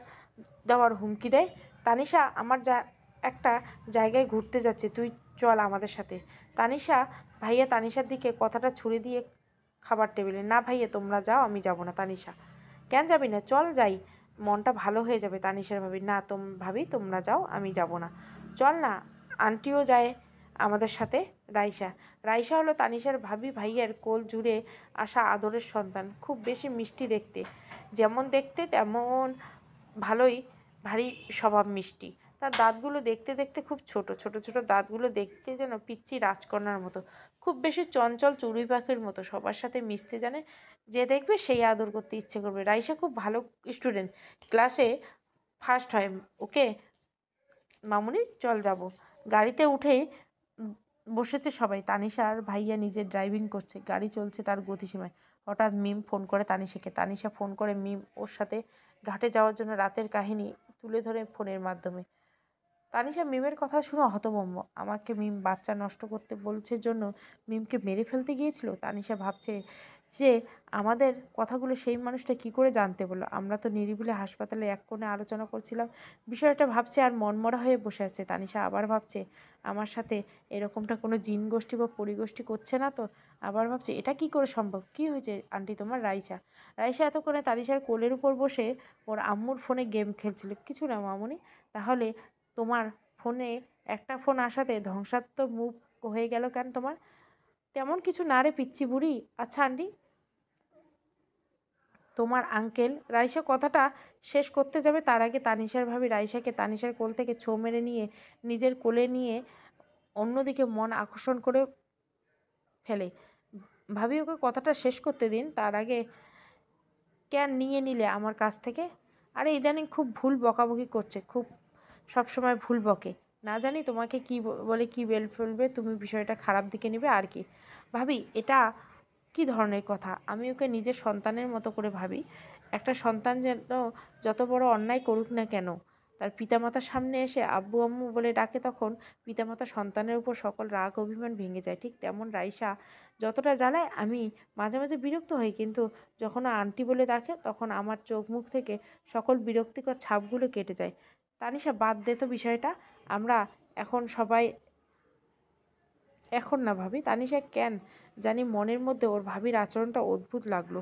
দেওয়ার হুমকি দেয়। তানিশা, আমার একটা জায়গায় ঘুরতে যাচ্ছে, তুই চল আমাদের সাথে। তানিশা ভাইয়া তানিশার দিকে কথাটা ছুড়ে দিয়ে খাবার টেবিলে, না ভাইয়া তোমরা যাও, আমি যাব না। তানিশা, কেন যাবি না? চল যাই, মনটা ভালো হয়ে যাবে। তানিশার ভাবি, না ভাবি তোমরা যাও, আমি যাব না। চল না, আন্টিও যায় আমাদের সাথে। রাইসা হলো তানিশার ভাবি ভাইয়ের কোল জুড়ে আসা আদরের সন্তান। খুব বেশি মিষ্টি দেখতে, যেমন দেখতে তেমন ভালোই, ভারী স্বভাব মিষ্টি। তার দাঁতগুলো দেখতে দেখতে খুব ছোট ছোট ছোট দাঁতগুলো দেখতে যেন পিচ্চি রাজকন্যার মতো, খুব বেশি চঞ্চল চড়ুই পাখির মতো, সবার সাথে মিশতে জানে, যে দেখবে সেই আদর করতে ইচ্ছে করবে। রাইসা খুব ভালো স্টুডেন্ট, ক্লাসে ফার্স্ট হয়। ওকে মামুনি চল যাব। গাড়িতে উঠেই বসেছে সবাই। তানিশা আর ভাইয়া নিজে ড্রাইভিং করছে, গাড়ি চলছে তার গতিসীমায়। হঠাৎ মিম ফোন করে তানিশাকে, তানিশা ফোন করে মিম ওর সাথে ঘাটে যাওয়ার জন্য রাতের কাহিনী তুলে ধরে ফোনের মাধ্যমে। তানিশা মিমের কথা শুনে হতভম্ব। আমাকে মিম বাচ্চা নষ্ট করতে বলছে জন্য মিমকে মেরে ফেলতে গিয়েছিল। তানিশা ভাবছে যে আমাদের কথাগুলো সেই মানুষটা কি করে জানতে বললো। আমরা তো নিরিবিলি হাসপাতালে এক কোণে আলোচনা করছিলাম বিষয়টা, ভাবছে আর মনমরা হয়ে বসে আছে। তানিশা আবার ভাবছে আমার সাথে এরকমটা কোনো জিন গোষ্ঠী বা পরিগোষ্ঠী করছে না তো। আবার ভাবছে এটা কি করে সম্ভব। কি হয়েছে আন্টি তোমার? রাইসা রাইসা এতক্ষণে তানিশার কোলের উপর বসে ওর আম্মুর ফোনে গেম খেলছিল। কিছু না মামুনি, তাহলে তোমার ফোনে একটা ফোন আসাতে ধ্বংসাত্মক মুভ হয়ে গেল কেন তোমার? তেমন কিছু না রে পিচ্চি বুড়ি। আচ্ছা আন্টি, তোমার আঙ্কেল। রাইসা কথাটা শেষ করতে যাবে তার আগে তানিশার ভাবি রাইসাকে তানিশার কোল থেকে ছোঁ মেরে নিয়ে নিজের কোলে নিয়ে অন্যদিকে মন আকর্ষণ করে ফেলে। ভাবি ওকে কথাটা শেষ করতে দিন, তার আগে কেন নিয়ে নিলে আমার কাছ থেকে? আরে ইদানিং খুব ভুল বকাবকি করছে, খুব সবসময় ভুল বকে। না জানি তোমাকে কি বলে কি বেল ফেলবে, তুমি বিষয়টা খারাপ দিকে নেবে আর কি। ভাবি এটা কি ধরনের কথা? আমি ওকে নিজের সন্তানের মতো করে ভাবি। একটা সন্তান যেন যত বড় অন্যায় করুক না কেন, তার পিতামাতার সামনে এসে আব্বু আম্মু বলে ডাকে, তখন পিতামাতা সন্তানের উপর সকল রাগ অভিমান ভেঙে যায়। ঠিক তেমন রাইসা যতটা জ্বালায়, আমি মাঝে মাঝে বিরক্ত হই, কিন্তু যখন আন্টি বলে ডাকে তখন আমার চোখ মুখ থেকে সকল বিরক্তিকর ছাপগুলো কেটে যায়। তানিশা বাদ দে তো বিষয়টা, আমরা এখন সবাই এখন না ভাবি। তানিশা কেন জানি মনের মধ্যে ওর ভাবির আচরণটা অদ্ভুত লাগলো।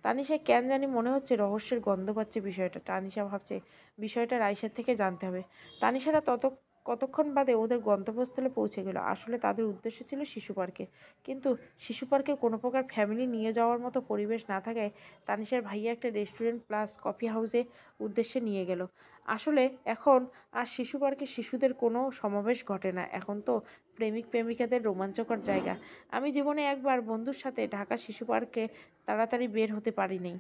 তানিশা কেন জানি মনে হচ্ছে রহস্যের গন্ধ পাচ্ছে বিষয়টা। তানিশা ভাবছে বিষয়টা রাইসার থেকে জানতে হবে। তানিশারা কতক্ষণ বাদে ওদের গন্তব্যস্থলে পৌঁছে গেল। আসলে তাদের উদ্দেশ্য ছিল শিশু পার্কে, কিন্তু শিশু পার্কে কোনো প্রকার ফ্যামিলি নিয়ে যাওয়ার মতো পরিবেশ না থাকায় তানিশার ভাইয়া একটা রেস্টুরেন্ট প্লাস কফি হাউসে উদ্দেশ্যে নিয়ে গেল। আসলে এখন আর শিশু পার্কে শিশুদের কোনো সমাবেশ ঘটে না, এখন তো প্রেমিক প্রেমিকাদের রোমাঞ্চকর জায়গা। আমি জীবনে একবার বন্ধুর সাথে ঢাকা শিশু পার্কে তাড়াতাড়ি বের হতে পারিনি।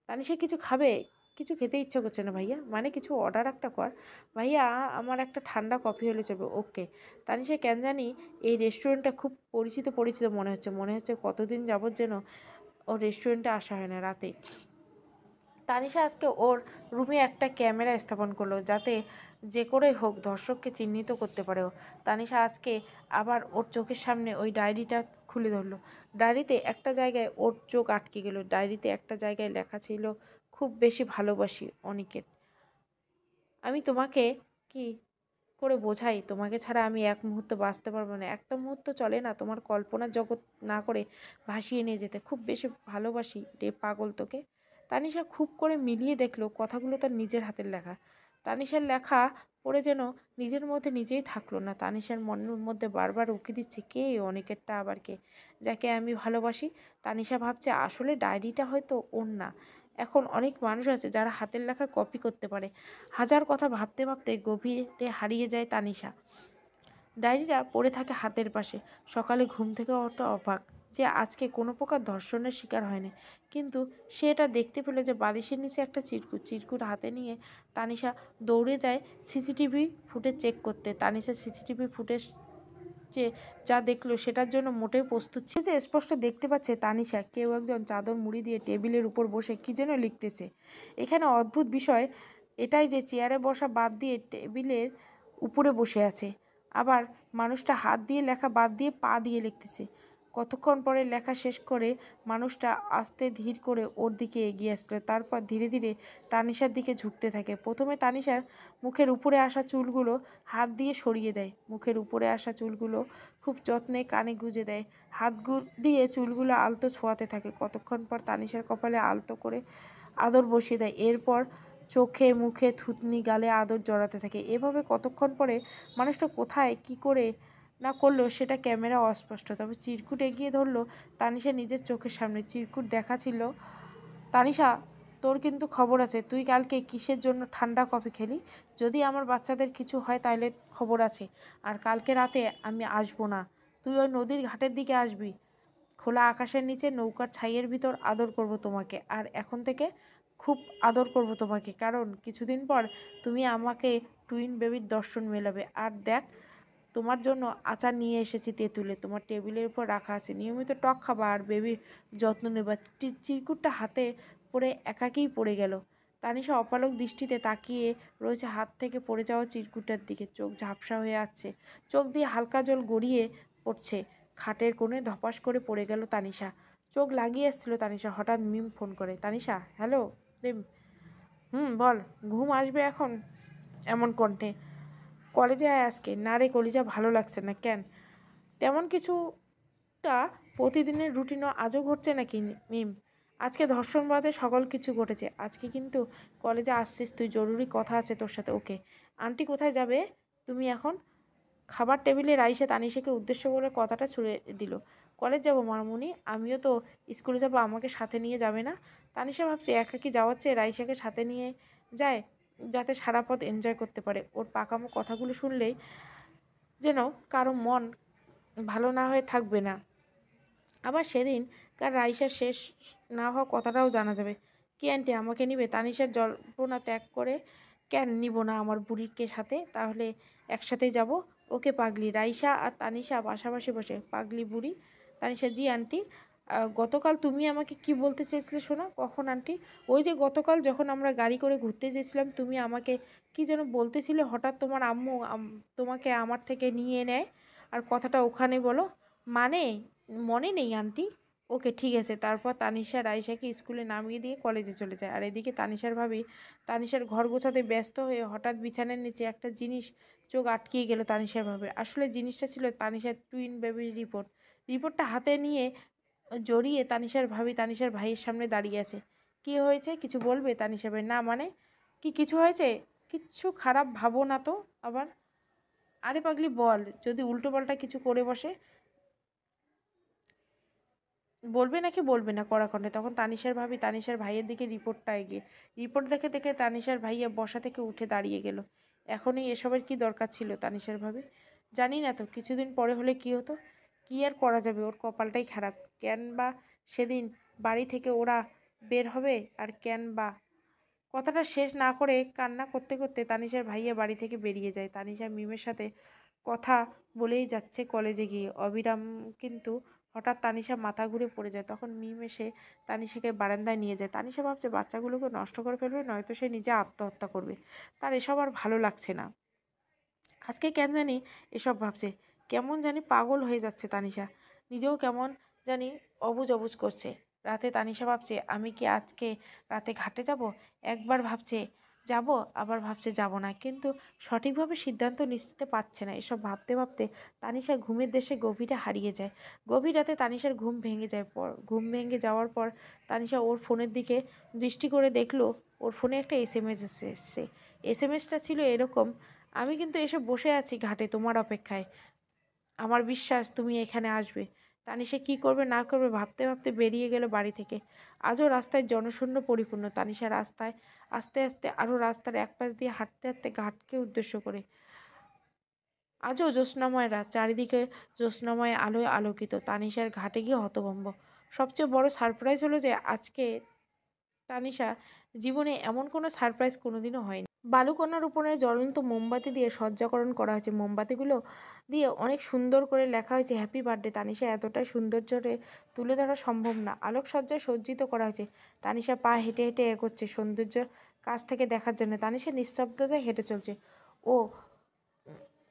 তানিশা কিছু খাবে? কিছু খেতে ইচ্ছে করছে না ভাইয়া, মানে কিছু অর্ডার একটা কর। ভাইয়া আমার একটা ঠান্ডা কফি হলে চলবে। ওকে। তানিশা কেন জানি এই রেস্টুরেন্টটা খুব পরিচিত পরিচিত মনে হচ্ছে কতদিন যাবত যেন ও রেস্টুরেন্টে আসা হয় না। রাতে তানিশা আজকে ওর রুমে একটা ক্যামেরা স্থাপন করলো, যাতে যে করে হোক দর্শককে চিহ্নিত করতে পারে ও। তানিশা আজকে আবার ওর চোখের সামনে ওই ডায়েরিটা খুলে ধরলো। ডায়েরিতে একটা জায়গায় ওর চোখ আটকে গেল। ডায়েরিতে একটা জায়গায় লেখা ছিল, খুব বেশি ভালোবাসি অনিকেত। আমি তোমাকে কি করে বোঝাই, তোমাকে ছাড়া আমি এক মুহূর্ত বাঁচতে পারবো না। একটা মুহূর্ত চলে না তোমার কল্পনার জগৎ না করে ভাসিয়ে নিয়ে যেতে। খুব বেশি ভালোবাসি রে পাগল তোকে। তানিশা খুব করে মিলিয়ে দেখলো কথাগুলো তার নিজের হাতের লেখা। তানিশার লেখা পড়ে যেন নিজের মধ্যে নিজেই থাকলো না। তানিশার মনের মধ্যে বারবার উকি দিচ্ছে, কে অনিকেতটা আবার কে, যাকে আমি ভালোবাসি। তানিশা ভাবছে আসলে ডায়েরিটা হয়তো ওর না। এখন অনেক মানুষ আছে যারা হাতের লেখা কপি করতে পারে। হাজার কথা ভাবতে ভাবতে গভীরে হারিয়ে যায় তানিশা। ডায়েরিটা পড়ে থাকে হাতের পাশে। সকালে ঘুম থেকে ওঠা অবাক যে আজকে কোনো প্রকার ধর্ষণের শিকার হয়নি, কিন্তু সে এটা দেখতে পেল যে বালিশের নিচে একটা চিরকুট হাতে নিয়ে তানিশা দৌড়ে যায় সিসিটিভি ফুটেজ চেক করতে। তানিশা সিসিটিভি ফুটেজ যে যা দেখলো সেটার জন্য মোটেও প্রস্তুত ছিল। যে স্পষ্ট দেখতে পাচ্ছে তানিশা কেউ একজন চাদর মুড়ি দিয়ে টেবিলের উপর বসে কি যেন লিখতেছে। এখানে অদ্ভুত বিষয় এটাই যে চেয়ারে বসা বাদ দিয়ে টেবিলের উপরে বসে আছে, আবার মানুষটা হাত দিয়ে লেখা বাদ দিয়ে পা দিয়ে লিখতেছে। কতক্ষণ পরে লেখা শেষ করে মানুষটা আস্তে ধীর করে ওর দিকে এগিয়ে আসলো, তারপর ধীরে ধীরে তানিশার দিকে ঝুঁকতে থাকে। প্রথমে তানিশার মুখের উপরে আসা চুলগুলো হাত দিয়ে সরিয়ে দেয়, মুখের উপরে আসা চুলগুলো খুব যত্নে কানে গুঁজে দেয়, হাত দিয়ে চুলগুলো আলতো ছোঁয়াতে থাকে। কতক্ষণ পর তানিশার কপালে আলতো করে আদর বসিয়ে দেয়, এরপর চোখে মুখে থুতনি গালে আদর জড়াতে থাকে। এভাবে কতক্ষণ পরে মানুষটা কোথায় কি করে না করলো সেটা ক্যামেরা অস্পষ্ট, তবে চিরকুট এগিয়ে ধরলো তানিশা নিজের চোখের সামনে। চিরকুট দেখা ছিল তানিশা তোর কিন্তু খবর আছে। তুই কালকে কিসের জন্য ঠান্ডা কফি খেলি? যদি আমার বাচ্চাদের কিছু হয় তাহলে খবর আছে। আর কালকে রাতে আমি আসবো না। তুই ওই নদীর ঘাটের দিকে আসবি। খোলা আকাশের নিচে নৌকার ছাইয়ের ভিতর আদর করব তোমাকে। আর এখন থেকে খুব আদর করব তোমাকে, কারণ কিছুদিন পর তুমি আমাকে টুইন বেবির দর্শন মেলাবে। আর দেখ, তোমার জন্য আচার নিয়ে এসেছি তেঁতুলে, তোমার টেবিলের উপর রাখা আছে। নিয়মিত টক খাবা আর বেবির যত্ন নেবা। চিরকুটটা হাতে পড়ে একাকেই পড়ে গেল। তানিশা অপালক দৃষ্টিতে তাকিয়ে রয়েছে হাত থেকে পড়ে যাওয়া চিরকুটটার দিকে। চোখ ঝাপসা হয়ে আসছে, চোখ দিয়ে হালকা জল গড়িয়ে পড়ছে। খাটের কোণে ধপাস করে পড়ে গেল তানিশা। চোখ লাগিয়ে এসেছিল তানিশা। হঠাৎ মিম ফোন করে। তানিশা, হ্যালো রিম। বল। ঘুম আসবে এখন এমন কণ্ঠে? কলেজে আয় আজকে। না রে কলিজা, ভালো লাগছে না। কেন? তেমন কিছুটা প্রতিদিনের রুটিনও আজও ঘটছে নাকি মিম? আজকে ধর্ষণ বাদে সকল কিছু ঘটেছে। আজকে কিন্তু কলেজে আসছিস তুই, জরুরি কথা আছে তোর সাথে। ওকে। আন্টি কোথায় যাবে তুমি এখন? খাবার টেবিলে রাইসা তানিশাকে উদ্দেশ্য করে কথাটা ছুড়ে দিল। কলেজ যাব মামুনি, আমিও তো স্কুলে যাব, আমাকে সাথে নিয়ে যাবে না? তানিশা ভাবছে একাকি যাওয়ার চেয়ে রাইসাকে সাথে নিয়ে যায়, যাতে সারা পথ এনজয় করতে পারে। ওর পাকামো কথাগুলো শুনলেই যেন কারো মন ভালো না হয়ে থাকবে না। আবার সেদিন কার রাইসা শেষ না হওয়া কথাটাও জানা যাবে। কি আন্টি, আমাকে নিবে? তানিশার জল্পনা ত্যাগ করে, কেন নিব না আমার বুড়িকে সাথে? তাহলে একসাথেই যাব। ওকে পাগলি। রাইসা আর তানিশা পাশাপাশি বসে। পাগলি বুড়ি? তানিশা, জি আন্টি। গতকাল তুমি আমাকে কি বলতে চেয়েছিলে শোনা? কখন আন্টি? ওই যে গতকাল যখন আমরা গাড়ি করে ঘুরতে যেছিলাম, তুমি আমাকে কি যেন বলতেছিলে। হঠাৎ তোমার আম্মু তোমাকে আমার থেকে নিয়ে নেয়, আর কথাটা ওখানে বলো। মানে মনে নেই আন্টি? ওকে ঠিক আছে। তারপর তানিশা রাইসাকে স্কুলে নামিয়ে দিয়ে কলেজে চলে যায়। আর এদিকে তানিশার ভাবি তানিশার ঘর গোছাতে ব্যস্ত হয়ে হঠাৎ বিছানার নিচে একটা জিনিস চোখ আটকিয়ে গেল তানিশার ভাবে। আসলে জিনিসটা ছিল তানিশার টুইন বেবির রিপোর্ট। রিপোর্টটা হাতে নিয়ে জড়িয়ে তানিশার ভাবি তানিশার ভাইয়ের সামনে দাঁড়িয়ে আছে। কি হয়েছে, কিছু বলবে? তানিশা ভাই, না মানে কি কিছু হয়েছে? কিচ্ছু খারাপ ভাবো না তো আবার। আরে পাগলি বল, যদি উল্টোপাল্টা কিছু করে বসে? বলবে নাকি বলবে না কড়া কণ্ঠে। তখন তানিশার ভাবি তানিশার ভাইয়ের দিকে রিপোর্টটা এগিয়ে। রিপোর্ট দেখে দেখে তানিশার ভাইয়া বসা থেকে উঠে দাঁড়িয়ে গেল। এখনই এসবের কি দরকার ছিল? তানিশার ভাবি, জানি না তো, কিছুদিন পরে হলে কি হতো? কি আর করা যাবে, ওর কপালটাই খারাপ। কেন বা সেদিন বাড়ি থেকে ওরা বের হবে? আর কেন বা? কথাটা শেষ না করে কান্না করতে করতে তানিশার ভাইয়া বাড়ি থেকে বেরিয়ে যায়। তানিশা মিমের সাথে কথা বলেই যাচ্ছে কলেজে গিয়ে অবিরাম, কিন্তু হঠাৎ তানিশা মাথা ঘুরে পড়ে যায়। তখন মিম এসে তানিশাকে বারান্দায় নিয়ে যায়। তানিশা ভাবছে বাচ্চাগুলোকে নষ্ট করে ফেলবে, নয়তো সে নিজে আত্মহত্যা করবে। তার এসব আর ভালো লাগছে না। আজকে কেন জানি এসব ভাবছে। কেমন জানি পাগল হয়ে যাচ্ছে তানিশা। নিজেও কেমন জানি অবুঝ অবুঝ করছে। রাতে তানিশা ভাবছে আমি কি আজকে রাতে ঘাটে যাব। একবার ভাবছে যাব, আবার ভাবছে যাব না, কিন্তু সঠিকভাবে সিদ্ধান্ত নিতে পারছে না। এসব ভাবতে ভাবতে তানিশা ঘুমের দেশে গভীরে হারিয়ে যায়। গভীর রাতে তানিশার ঘুম ভেঙে যায়। ঘুম ভেঙে যাওয়ার পর তানিশা ওর ফোনের দিকে দৃষ্টি করে দেখলো ওর ফোনে একটা এসএমএস এসেছে। এসএমএসটা ছিল এরকম: আমি কিন্তু এসে বসে আছি ঘাটে তোমার অপেক্ষায়। আমার বিশ্বাস তুমি এখানে আসবে। তানিশা কি করবে না করবে ভাবতে ভাবতে বেরিয়ে গেল বাড়ি থেকে। আজও রাস্তায় জনশূন্য পরিপূর্ণ। তানিশা রাস্তায় আস্তে আস্তে আরও রাস্তার এক পাশ দিয়ে হাঁটতে হাঁটতে ঘাটকে উদ্দেশ্য করে। আজও জ্যোৎস্নাময় রাত, চারিদিকে জ্যোৎস্নাময় আলোয় আলোকিত। তানিশার ঘাটে গিয়ে হতভম্ব। সবচেয়ে বড় সারপ্রাইজ হলো যে আজকে তানিশা জীবনে এমন কোনো সারপ্রাইজ কোনোদিনও হয়নি। বালুকণার উপরে জ্বলন্ত মোমবাতি দিয়ে সজ্জাকরণ করা হয়েছে। মোমবাতিগুলো দিয়ে অনেক সুন্দর করে লেখা হয়েছে হ্যাপি বার্থডে। তানিশা এতটাই সৌন্দর্যে তুলে ধরা সম্ভব না। আলোকসজ্জায় সজ্জিত করা হয়েছে। তানিশা পা হেঁটে হেঁটে এগোচ্ছে সৌন্দর্য কাছ থেকে দেখার জন্য। তানিশা নিঃশব্দতায় হেঁটে চলছে। ও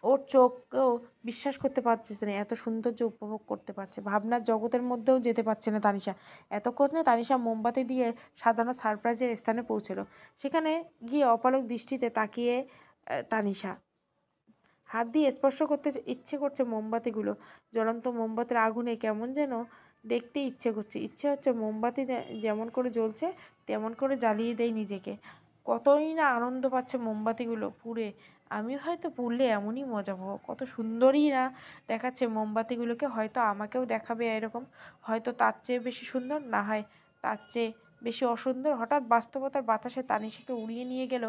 ওর চোখকেও বিশ্বাস করতে পারছে না, এত সৌন্দর্য উপভোগ করতে পারছে। ভাবনার জগতের মধ্যেও যেতে পারছে না তানিশা। এতক্ষণে তানিশা মোমবাতি দিয়ে সাজানো সারপ্রাইজের স্থানে পৌঁছলো। সেখানে গিয়ে অপলক দৃষ্টিতে তাকিয়ে তানিশা হাত দিয়ে স্পর্শ করতে ইচ্ছে করছে মোমবাতিগুলো। জ্বলন্ত মোমবাতির আগুনে কেমন যেন দেখতে ইচ্ছে করছে। ইচ্ছে হচ্ছে মোমবাতি যেমন করে জ্বলছে তেমন করে জ্বালিয়ে দেয় নিজেকে। কতই না আনন্দ পাচ্ছে মোমবাতিগুলো পুড়ে। আমি হয়তো পুড়লে এমনই মজা পাবো। কত সুন্দরই না দেখাচ্ছে মোমবাতিগুলোকে। হয়তো আমাকেও দেখাবে এরকম, হয়তো তার চেয়ে বেশি সুন্দর, না হয় তার চেয়ে বেশি অসুন্দর? হঠাৎ বাস্তবতার বাতাসে তানিশাকে উড়িয়ে নিয়ে গেল।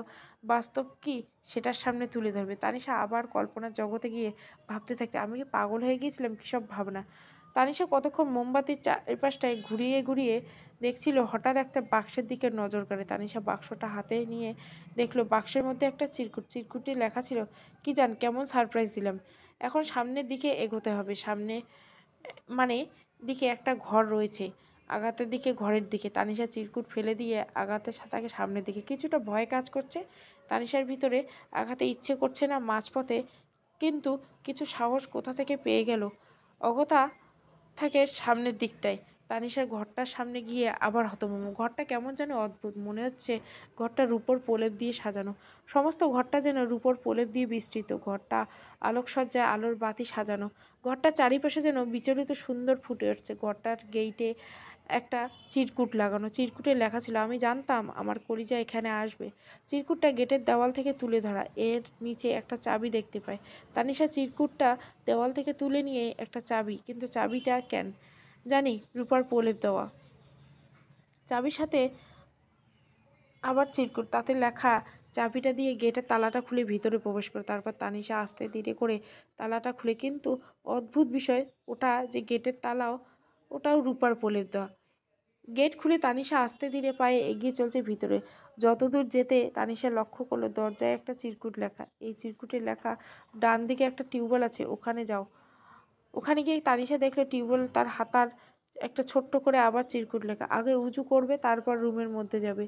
বাস্তব কি সেটার সামনে তুলে ধরবে? তানিশা আবার কল্পনার জগতে গিয়ে ভাবতে থাকে, আমি কি পাগল হয়ে গিয়েছিলাম? কীসব ভাবনা! তানিশা কতক্ষণ মোমবাতির চারিপাশটায় ঘুরিয়ে ঘুরিয়ে দেখছিল। হঠাৎ একটা বাক্সের দিকে নজর কাড়ে। তানিশা বাক্সটা হাতে নিয়ে দেখলো বাক্সের মধ্যে একটা চিরকুট। চিরকুটে লেখা ছিল, কি জান কেমন সারপ্রাইজ দিলাম। এখন সামনের দিকে এগোতে হবে। সামনে মানে দিকে একটা ঘর রয়েছে, আগাতের দিকে, ঘরের দিকে। তানিশা চিরকুট ফেলে দিয়ে আগাতে তাকে সামনের দিকে। কিছুটা ভয় কাজ করছে তানিশার ভিতরে। আগাতে ইচ্ছে করছে না মাঝপথে, কিন্তু কিছু সাহস কোথা থেকে পেয়ে গেল। অগত্যা থাকে সামনের দিকটায়। তানিশার ঘরটার সামনে গিয়ে আবার হতভম্ব। ঘরটা কেমন যেন অদ্ভুত মনে হচ্ছে। ঘরটা রূপোর প্রলেপ দিয়ে সাজানো। সমস্ত ঘরটা যেন রূপোর প্রলেপ দিয়ে বিস্তৃত। ঘরটা আলোকসজ্জায় আলোর বাতি সাজানো। ঘরটার চারিপাশে যেন বিচলিত সুন্দর ফুটে উঠছে। ঘরটার গেইটে একটা চিরকুট লাগানো। চিরকুটে লেখা ছিল, আমি জানতাম আমার কলিজা এখানে আসবে। চিরকুটটা গেটের দেওয়াল থেকে তুলে ধরা। এর নিচে একটা চাবি দেখতে পায়। তানিশা চিরকুটটা দেওয়াল থেকে তুলে নিয়ে একটা চাবি, কিন্তু চাবিটা কেন জানি রূপার প্রলেপ দেওয়া। চাবির সাথে আবার চিরকুট, তাতে লেখা, চাবিটা দিয়ে গেটের তালাটা খুলে ভিতরে প্রবেশ করে। তারপর তানিশা আস্তে ধীরে করে তালাটা খুলে, কিন্তু অদ্ভুত বিষয়, ওটা যে গেটের তালাও, ওটাও রূপার প্রলেপ দেওয়া। গেট খুলে তানিশা আস্তে ধীরে পায়ে এগিয়ে চলছে ভিতরে। যতদূর যেতে তানিশা লক্ষ্য করলো দরজায় একটা চিরকুট লেখা। এই চিরকুটের লেখা, ডান দিকে একটা টিউবওয়েল আছে, ওখানে যাও। ওখানে গিয়ে তানিশা দেখলো টিউবওয়েল তার হাতার একটা ছোট্ট করে আবার চিরকুট লেখা, আগে উঁচু করবে তারপর রুমের মধ্যে যাবে।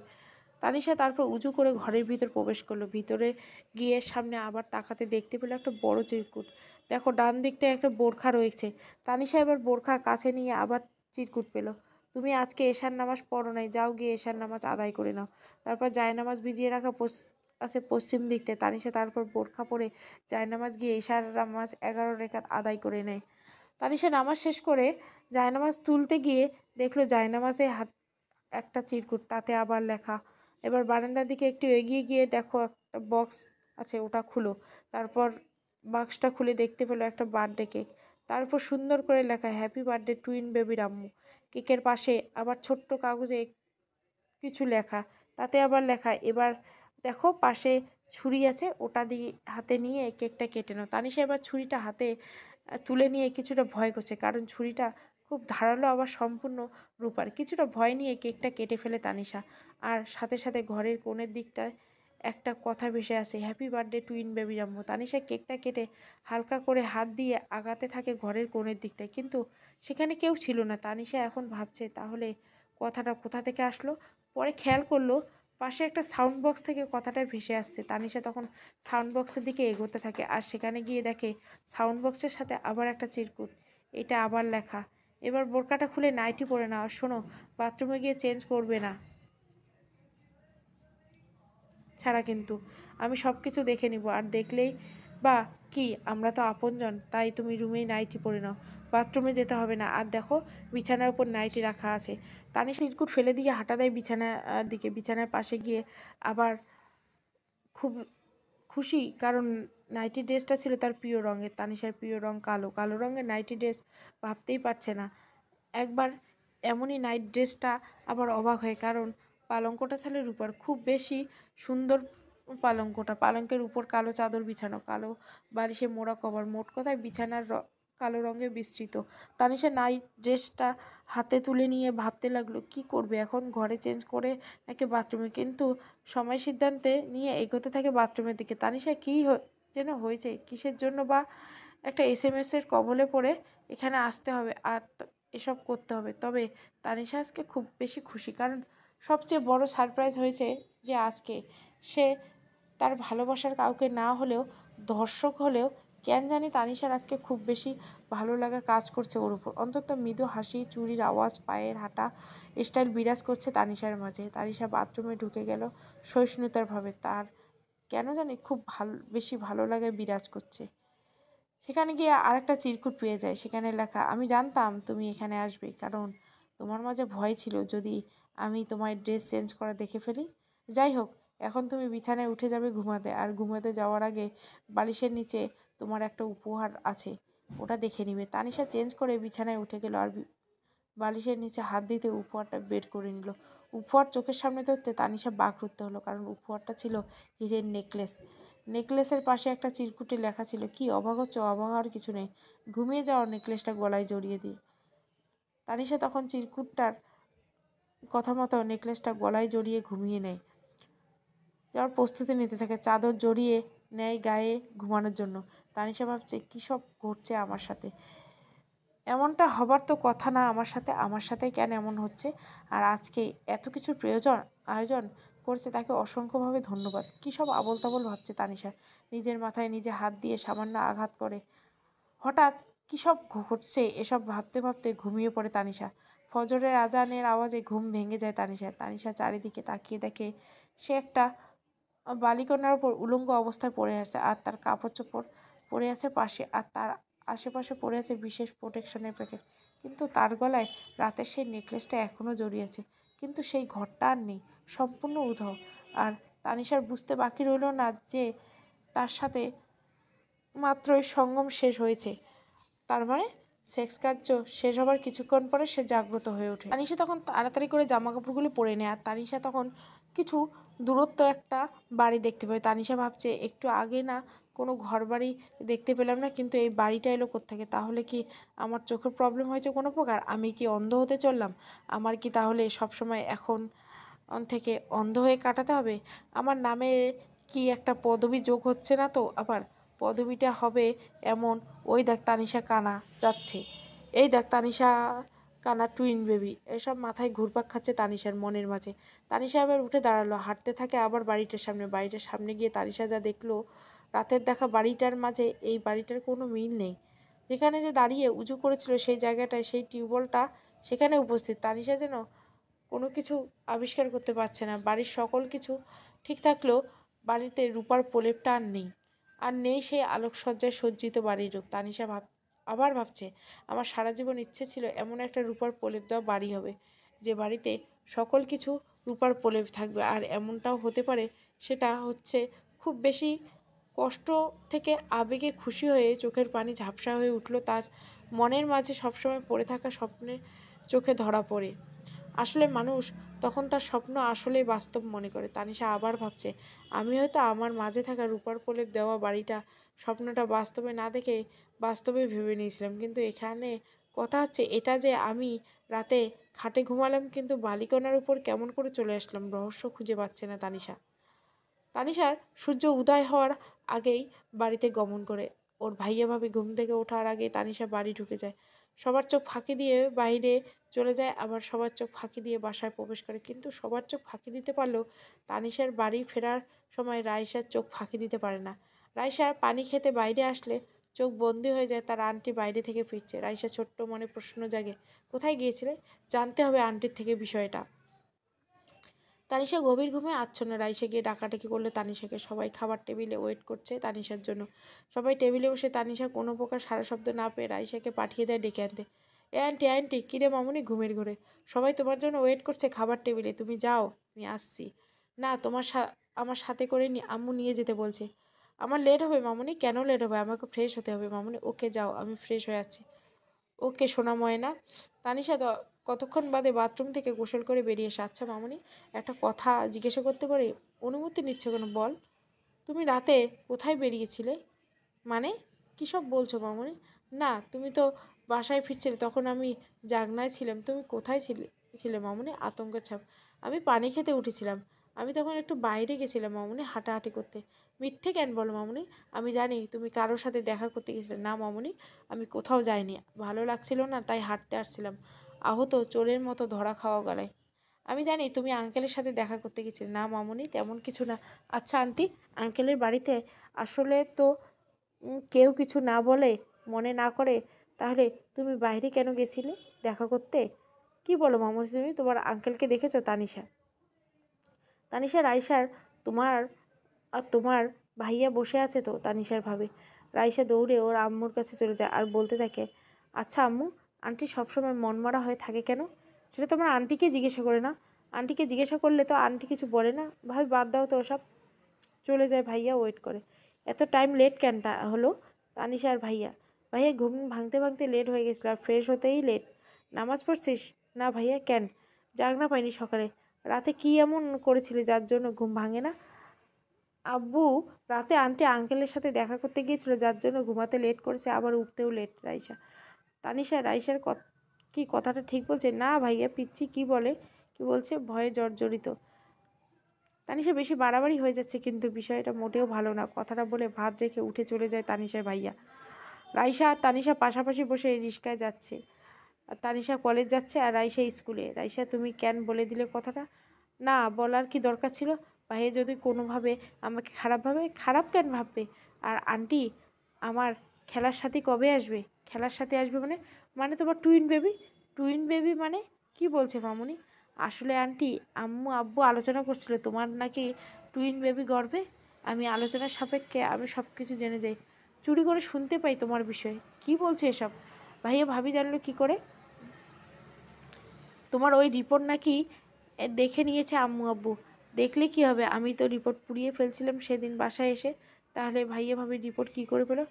তানিশা তারপর উঁচু করে ঘরের ভিতর প্রবেশ করলো। ভিতরে গিয়ে সামনে আবার তাকাতে দেখতে পেলো একটা বড় চিরকুট। দেখো ডান দিকটায় একটা বোরখা রয়েছে। তানিশা এবার বোরখা কাছে নিয়ে আবার চিরকুট পেল, তুমি আজকে এশার নামাজ পড়ো নাই, যাও গিয়ে এশার নামাজ আদায় করে নাও। তারপর জায়নামাজ ভিজিয়ে রাখা আছে পশ্চিম দিকটায়। তানিশা তারপর বোরখা পরে জায়নামাজ গিয়ে এশার নামাজ 11 রেখাত আদায় করে নেয়। তানিশা নামাজ শেষ করে জায়নামাজ তুলতে গিয়ে দেখলো জায়নামাজে হাত একটা চিরকুট, তাতে আবার লেখা। এবার বারান্দার দিকে একটু এগিয়ে গিয়ে দেখো একটা বক্স আছে, ওটা খুলো। তারপর বাক্সটা খুলে দেখতে পেলো একটা বার্থডে কেক। তার উপর সুন্দর করে লেখা, হ্যাপি বার্থডে টুইন বেবি রাম্মু। কেকের পাশে আবার ছোট্ট কাগজে কিছু লেখা, তাতে আবার লেখা, এবার দেখো পাশে ছুরি আছে, ওটা দিয়ে হাতে নিয়ে কেকটা কেটে নাও। তানিশা এবার ছুরিটা হাতে তুলে নিয়ে কিছুটা ভয় করছে, কারণ ছুরিটা খুব ধারালো, আবার সম্পূর্ণ রূপার। কিছুটা ভয় নিয়ে কেকটা কেটে ফেলে তানিশা। আর সাথে সাথে ঘরের কোণের দিকটায় একটা কথা ভেসে আসে, happy birthday twin baby Rammu. Tanisha কেকটা কেটে হালকা করে হাত দিয়ে আগাতে থাকে ঘরের কোণের দিকটায়, কিন্তু সেখানে কেউ ছিল না। তানিশা এখন ভাবছে, তাহলে কথাটা কোথা থেকে আসলো। পরে খেয়াল করলো পাশে একটা সাউন্ড বক্স থেকে কথাটা ভেসে আসছে। তানিশা তখন সাউন্ড বক্সের দিকে এগোতে থাকে, আর সেখানে গিয়ে দেখে সাউন্ড বক্সের সাথে আবার একটা চিরকুট, এটা আবার লেখা, এবার বোরকাটা খুলে নাইটি পরে নাও। আর শোনো, বাথরুমে গিয়ে চেঞ্জ করবে না ছাড়া, কিন্তু আমি সব কিছু দেখে নিব। আর দেখলেই বা কি, আমরা তো আপনজন, তাই তুমি রুমেই নাইটি পরে নাও, বাথরুমে যেতে হবে না। আর দেখো বিছানার উপর নাইটি রাখা আছে। তানিশা চিরকুট ফেলে দিয়ে হাঁটা দেয় বিছানার দিকে। বিছানার পাশে গিয়ে আবার খুব খুশি, কারণ নাইটি ড্রেসটা ছিল তার প্রিয় রঙের। তানিশার প্রিয় রং কালো, কালো রঙের নাইটি ড্রেস ভাবতেই পারছে না। একবার এমনই নাইট ড্রেসটা আবার অবাক হয়, কারণ পালঙ্কটা ছিল রূপার, খুব বেশি সুন্দর পালঙ্কটা। পালঙ্কের উপর কালো চাদর বিছানো, কালো বালিশে মোড়া কভার, মোট কথায় বিছানার কালো রঙে বিস্তৃত। তানিশা নাইট ড্রেসটা হাতে তুলে নিয়ে ভাবতে লাগলো, কি করবে এখন, ঘরে চেঞ্জ করে নাকি বাথরুমে। কিন্তু সময় সিদ্ধান্তে নিয়ে এগোতে থাকে বাথরুমের দিকে। তানিশা কী যেন হয়েছে, কিসের জন্য বা একটা এসএমএসের কবলে পড়ে এখানে আসতে হবে আর এসব করতে হবে। তবে তানিশা আজকে খুব বেশি খুশি, কারণ সবচেয়ে বড় সারপ্রাইজ হয়েছে যে আজকে সে তার ভালোবাসার কাউকে না হলেও, দর্শক হলেও, কেন জানি তানিশার আজকে খুব বেশি ভালো লাগা কাজ করছে ওর উপর। অন্তত মৃদু হাসি, চুড়ির আওয়াজ, পায়ের হাঁটা স্টাইল বিরাজ করছে তানিশার মাঝে। তানিশা বাথরুমে ঢুকে গেল সহিষ্ণুতার ভাবে, তার কেন জানি খুব বেশি ভালো লাগে বিরাজ করছে। সেখানে গিয়ে আরেকটা চিরকুট পেয়ে যায়, সেখানে লেখা, আমি জানতাম তুমি এখানে আসবে, কারণ তোমার মাঝে ভয় ছিল যদি আমি তোমার ড্রেস চেঞ্জ করা দেখে ফেলি। যাই হোক, এখন তুমি বিছানায় উঠে যাবে ঘুমাতে, আর ঘুমাতে যাওয়ার আগে বালিশের নিচে তোমার একটা উপহার আছে, ওটা দেখে নিবে। তানিশা চেঞ্জ করে বিছানায় উঠে গেল, আর বালিশের নিচে হাত দিতে উপহারটা বের করে নিল। উপহার চোখের সামনে ধরতে তানিশা বাকরুদ্ধ হলো, কারণ উপহারটা ছিল হীরের নেকলেস। নেকলেসের পাশে একটা চিরকুটে লেখা ছিল, কি অবাক হচ্ছ? অবাক হওয়ার কিছু নেই, ঘুমিয়ে যাওয়ার নেকলেসটা গলায় জড়িয়ে দিই। তানিশা তখন চিরকুটটার কথা মতো নেকলেসটা গলায় জড়িয়ে ঘুমিয়ে নেয়, যাওয়ার প্রস্তুতি নিতে থাকে, চাদর জড়িয়ে নেয় গায়ে ঘুমানোর জন্য। তানিশা ভাবছে, কী সব ঘটছে আমার সাথে, এমনটা হবার তো কথা না আমার সাথে কেন এমন হচ্ছে? আর আজকে এত কিছুর আয়োজন করছে, তাকে অসংখ্যভাবে ধন্যবাদ। কী সব আবোল তাবোল ভাবছে তানিশা, নিজের মাথায় নিজে হাত দিয়ে সামান্য আঘাত করে। হঠাৎ কী সব ঘটছে এসব ভাবতে ভাবতে ঘুমিয়ে পড়ে তানিশা। ফজরের আজানের আওয়াজে ঘুম ভেঙে যায় তানিশা চারিদিকে তাকিয়ে দেখে সে একটা বালিকণার উপর উলঙ্গ অবস্থায় পড়ে আছে, আর তার কাপড় চোপড় পড়ে আছে পাশে, আর তার আশেপাশে পড়ে আছে বিশেষ প্রোটেকশনের প্যাকেট। কিন্তু তার গলায় রাতের সেই নেকলেসটা এখনও জড়িয়ে আছে, কিন্তু সেই ঘরটা আর নেই, সম্পূর্ণ উধাও। আর তানিশার বুঝতে বাকি রইল না যে তার সাথে মাত্রই সঙ্গম শেষ হয়েছে, তার মানে সেক্স কার্য শেষ হবার কিছুক্ষণ পরে সে জাগ্রত হয়ে ওঠে। তানিশা তখন তাড়াতাড়ি করে জামা কাপড়গুলো পরে নেয়, আর তানিশা তখন কিছু দূরত্ব একটা বাড়ি দেখতে পায়। তানিশা ভাবছে, একটু আগে না কোনো ঘর বাড়ি দেখতে পেলাম না, কিন্তু এই বাড়িটা এলো কোত্থেকে? তাহলে কি আমার চোখের প্রবলেম হয়েছে কোনো প্রকার? আমি কি অন্ধ হতে চললাম? আমার কি তাহলে সবসময় এখন থেকে অন্ধ হয়ে কাটাতে হবে? আমার নামে কি একটা পদবি যোগ হচ্ছে না তো আবার? পদবিটা হবে এমন, ওই দেখ তানিশা কানা যাচ্ছে, এই দেখ তানিশা কানা টুইন বেবি, এসব মাথায় ঘুরপাক খাচ্ছে তানিশার মনের মাঝে। তানিশা আবার উঠে দাঁড়ালো, হাঁটতে থাকে আবার বাড়িটার সামনে গিয়ে তানিশা যা দেখলো, রাতের দেখা বাড়িটার মাঝে এই বাড়িটার কোনো মিল নেই। যেখানে যে দাঁড়িয়ে উঁচু করেছিল সেই জায়গাটায় সেই টিউবওয়েলটা সেখানে উপস্থিত। তানিশা যেন কোনো কিছু আবিষ্কার করতে পারছে না। বাড়ির সকল কিছু ঠিক থাকলেও বাড়িতে রূপার প্রলেপটা আর নেই সেই আলোকসজ্জায় সজ্জিত বাড়ির রূপ। তানিশা আবার ভাবছে, আমার সারা জীবন ইচ্ছে ছিল এমন একটা রূপার প্রলেপ দেওয়া বাড়ি হবে, যে বাড়িতে সকল কিছু রূপার প্রলেপ থাকবে। আর এমনটাও হতে পারে, সেটা হচ্ছে খুব বেশি কষ্ট থেকে আবেগে খুশি হয়ে চোখের পানি ঝাপসা হয়ে উঠল তার মনের মাঝে। সবসময় পড়ে থাকা স্বপ্নের চোখে ধরা পড়ে। আসলে মানুষ তখন তার স্বপ্ন আসলেই বাস্তব মনে করে। তানিশা আবার ভাবছে, আমি হয়তো আমার মাঝে থাকা রূপার প্রলেপ দেওয়া বাড়িটা স্বপ্নটা বাস্তবে না দেখে বাস্তবে ভেবে নিয়েছিলাম, কিন্তু এখানে কথা হচ্ছে এটা যে আমি রাতে খাটে ঘুমালাম কিন্তু বালিকণার উপর কেমন করে চলে আসলাম, রহস্য খুঁজে পাচ্ছে না তানিশার সূর্য উদয় হওয়ার আগেই বাড়িতে গমন করে। ওর ভাইয়া ভাবি ঘুম থেকে ওঠার আগে তানিশা বাড়ি ঢুকে যায়। সবার চোখ ফাঁকি দিয়ে বাইরে চলে যায়, আবার সবার চোখ ফাঁকি দিয়ে বাসায় প্রবেশ করে। কিন্তু সবার চোখ ফাঁকি দিতে পারলেও তানিশার বাড়ি ফেরার সময় রাইসার চোখ ফাঁকি দিতে পারে না। রাইসা পানি খেতে বাইরে আসলে চোখ বন্দি হয়ে যায়, তার আন্টি বাইরে থেকে ফিরছে। রাইসা ছোট্ট মনে প্রশ্ন জাগে, কোথায় গিয়েছিলে? জানতে হবে আন্টির থেকে বিষয়টা। তানিশা গভীর ঘুমে আচ্ছন্ন। রাইসা গিয়ে ডাকাডাকি করলে তানিশাকে। সবাই খাবার টেবিলে ওয়েট করছে তানিশার জন্য। সবাই টেবিলে বসে তানিশা কোনো প্রকার সারা শব্দ না পেয়ে রাইসাকে পাঠিয়ে দেয় ডেকে আনতে। আন্টি কিরে মামুনি ঘুমের ঘরে? সবাই তোমার জন্য ওয়েট করছে খাবার টেবিলে, তুমি যাও, আমি আসছি। না, আমার সাথে করে আম্মু নিয়ে যেতে বলছে। আমার লেট হবে মামুনি। কেন লেট হবে? আমাকে ফ্রেশ হতে হবে মামুনি। ওকে যাও, আমি ফ্রেশ হয়ে আছি। ওকে সোনা ময়না। তানিশা কতক্ষণ বাদে বাথরুম থেকে গোসল করে বেরিয়ে এসে, আচ্ছা মামুনি, একটা কথা জিজ্ঞাসা করতে পারি? অনুমতি নিচ্ছে কেন বল? তুমি রাতে কোথায় বেরিয়েছিলে? মানে কী সব বলছো মামুনি? না, তুমি তো বাসায় ফিরছিলে, তখন আমি জাগনায় ছিলাম। তুমি কোথায় ছিলে মামুনি? আতঙ্কের ছাপ। আমি পানি খেতে উঠেছিলাম। আমি তখন একটু বাইরে গেছিলাম মামুনি, হাঁটাহাঁটি করতে। মিথ্যে কেন বলো মামুনি? আমি জানি তুমি কারোর সাথে দেখা করতে গেছিলে। না মামুনি, আমি কোথাও যাইনি, ভালো লাগছিল না তাই হাঁটতে আসছিলাম। আহত চোরের মতো ধরা খাওয়া গলায়। আমি জানি তুমি আঙ্কেলের সাথে দেখা করতে গেছিলে। না মামুনি, তেমন কিছু না। আচ্ছা আন্টি, আঙ্কেলের বাড়িতে আসলে তো কেউ কিছু না বলে মনে না করে তাহলে তুমি বাইরে কেন গেছিলে দেখা করতে? কি বলো মামুনি, তুমি তোমার আঙ্কেলকে দেখেছো? তানিশার রাইসার তোমার তোমার ভাইয়া বসে আছে তো? তানিশার ভাবে। রাইসা দৌড়ে ওর আম্মুর কাছে চলে যায় আর বলতে থাকে, আচ্ছা আম্মু, আন্টি সবসময় মনমরা হয়ে থাকে কেন? সেটা তোমার আন্টিকে জিজ্ঞাসা করে না? আন্টিকে জিজ্ঞাসা করলে তো আন্টি কিছু বলে না। ভাই বাদ দাও তো ওসব। চলে যায় ভাইয়া ওয়েট করে। এত টাইম লেট কেন হলো? তানিশা আর ভাইয়া ঘুম ভাঙতে ভাঙতে লেট হয়ে গেছিলো, আর ফ্রেশ হতেই লেট। নামাজ পড়ছিস? না ভাইয়া। কেন? জাগনা পাইনি সকালে। রাতে কি এমন করেছিলে যার জন্য ঘুম ভাঙে না? আব্বু রাতে আন্টি আঙ্কেলের সাথে দেখা করতে গিয়েছিল যার জন্য ঘুমাতে লেট করেছে, আবার উঠতেও লেট। রাইসা, তানিশা, রাইসার কি কথাটা ঠিক বলছে? না ভাইয়া, পিচ্ছি কি বলে, কি বলছে? ভয়ে জর্জরিত। তানিশা, বেশি বাড়াবাড়ি হয়ে যাচ্ছে কিন্তু, বিষয়টা মোটেও ভালো না। কথাটা বলে ভাত রেখে উঠে চলে যায় তানিশার ভাইয়া। রাইসা আর তানিশা পাশাপাশি বসে রিস্কায় যাচ্ছে। আর তানিশা কলেজ যাচ্ছে আর রাইসা স্কুলে। রাইসা, তুমি কেন বলে দিলে কথাটা? না, বলার কি দরকার ছিল? ভাইয়া যদি কোনোভাবে আমাকে খারাপ কেন ভাববে? আর আন্টি আমার খেলার সাথে কবে আসবে? খেলার সাথে আসবে মানে? মানে তোমার টুইন বেবি। টুইন বেবি মানে? কি বলছে মামুনি? আসলে আন্টি, আম্মু আব্বু আলোচনা করছিল তোমার নাকি টুইন বেবি গর্ভে। আমি আলোচনার সাপেক্ষে আমি সব কিছু জেনে যাই, চুরি করে শুনতে পাই তোমার বিষয়ে। কি বলছো এসব? ভাইয়া ভাবি জানলো কি করে? তোমার ওই রিপোর্ট নাকি দেখে নিয়েছে আম্মু আব্বু। দেখলে কি হবে, আমি তো রিপোর্ট পুড়িয়ে ফেলছিলাম সেদিন বাসায় এসে। তাহলে ভাইয়া ভাবি রিপোর্ট কি করে পেলো?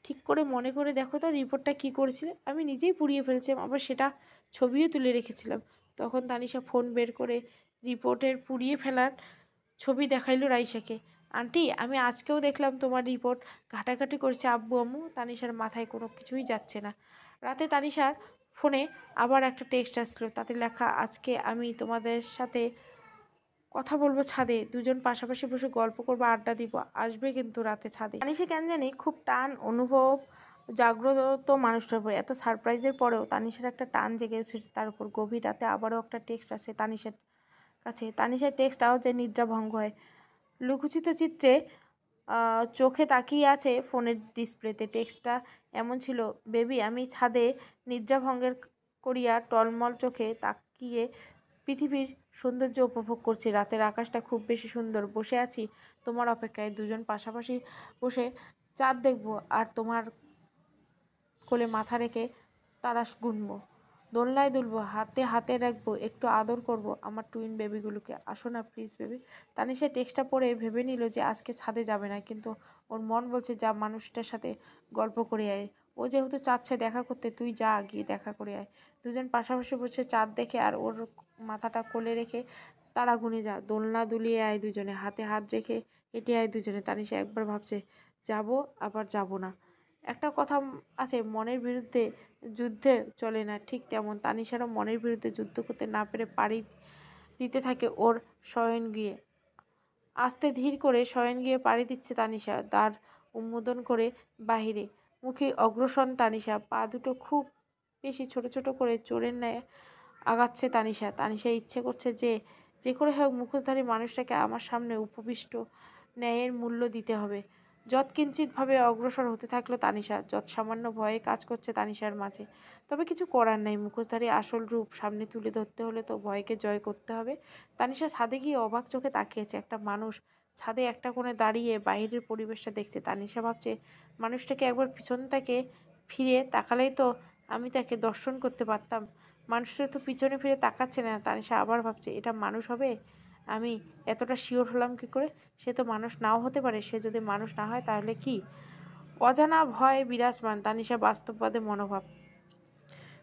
ঠিক করে মনে করে দেখো তো রিপোর্টটা কি করেছিলে। আমি নিজেই পুড়িয়ে ফেলছিলাম, আবার সেটা ছবিও তুলে রেখেছিলাম। তখন তানিশা ফোন বের করে রিপোর্টের পুড়িয়ে ফেলার ছবি দেখাইলো রাইসাকে। আন্টি, আমি আজকেও দেখলাম তোমার রিপোর্ট ঘাটাঘাটি করছে আব্বু আম্মু। তানিশার মাথায় কোনো কিছুই যাচ্ছে না। রাতে তানিশার ফোনে আবার একটা টেক্সট আসলো, তাতে লেখা, আজকে আমি তোমাদের সাথে কথা বলবো ছাদে, দুজন পাশাপাশি বসে গল্প করবো, আড্ডা দিব, আসবে কিন্তু রাতে ছাদে। তানিশা কেন জানি খুব টান অনুভব জাগ্রত মানুষটার উপর। এত সারপ্রাইজের পরেও তানিশার একটা টান জেগে উঠেছে তার উপর। গভীর রাতে আবারও একটা টেক্সট আসে তানিশার কাছে। তানিশার টেক্সট আওয়াজে নিদ্রা ভঙ্গ হয়। লুকুচিত চিত্রে চোখে তাকিয়ে আছে ফোনের ডিসপ্লেতে। টেক্সটটা এমন ছিল, বেবি, আমি ছাদে নিদ্রাভঙ্গের করিয়া টলমল চোখে তাকিয়ে পৃথিবীর সৌন্দর্য উপভোগ করছি। রাতের আকাশটা খুব বেশি সুন্দর। বসে আছি তোমার অপেক্ষায়, দুজন পাশাপাশি বসে চাঁদ দেখব আর তোমার কোলে মাথা রেখে তারা গুনবো, দোলনায় দুলবো, হাতে হাতে রাখবো, একটু আদর করব আমার টুইন বেবিগুলোকে। আসো না প্লিজ বেবি। তানিশা টেক্সটটা পড়ে ভেবে নিল যে আজকে ছাদে যাবে না, কিন্তু ওর মন বলছে যা, মানুষটার সাথে গল্প করে আয়। ও যেহেতু চাচ্ছে দেখা করতে, তুই যা, গিয়ে দেখা করে আয়। দুজন পাশাপাশি বসে চাঁদ দেখে আর ওর মাথাটা কোলে রেখে তারা গুনে যা, দোলনা দুলিয়ে আয় দুজনে, হাতে হাত রেখে হেঁটে আয় দুজনে। তানিশা একবার ভাবছে যাব, আবার যাব না। একটা কথা আছে, মনের বিরুদ্ধে যুদ্ধে চলে না, ঠিক তেমন তানিশারও মনের বিরুদ্ধে যুদ্ধ করতে না পেরে পাড়ি দিতে থাকে ওর শয়ন গিয়ে। আস্তে ধীর করে শয়ন গিয়ে পাড়ি দিচ্ছে তানিশা, দ্বার উন্মোদন করে বাহিরে মুখে অগ্রসর তানিশা। পা দুটো খুব বেশি ছোট ছোট করে চোরের ন্যায় আগাচ্ছে তানিশা। তানিশা ইচ্ছে করছে যে করে হোক মুখোশধারী মানুষটাকে আমার সামনে উপবিষ্ট ন্যায়ের মূল্য দিতে হবে। যৎকিঞ্চিতভাবে অগ্রসর হতে থাকলো তানিশা। যৎ সামান্য ভয়ে কাজ করছে তানিশার মাঝে। তবে কিছু করার নাই, মুখোশধারী আসল রূপ সামনে তুলে ধরতে হলে তো ভয়কে জয় করতে হবে। তানিশা ছাদে গিয়ে অবাক চোখে তাকিয়েছে। একটা মানুষ ছাদে একটা কোণে দাঁড়িয়ে বাইরের পরিবেশটা দেখছে। তানিশা ভাবছে, মানুষটাকে একবার পিছন থেকে ফিরে তাকালেই তো আমি তাকে দর্শন করতে পারতাম। মানুষটা তো পিছনে ফিরে তাকাচ্ছে না। তানিশা আবার ভাবছে, এটা মানুষ হবে? আমি এতটা শিওর হলাম কি করে? সে তো মানুষ নাও হতে পারে। সে যদি মানুষ না হয় তাহলে কি? অজানা ভয় বিরাজমান তানিশা বাস্তববাদে মনোভাব।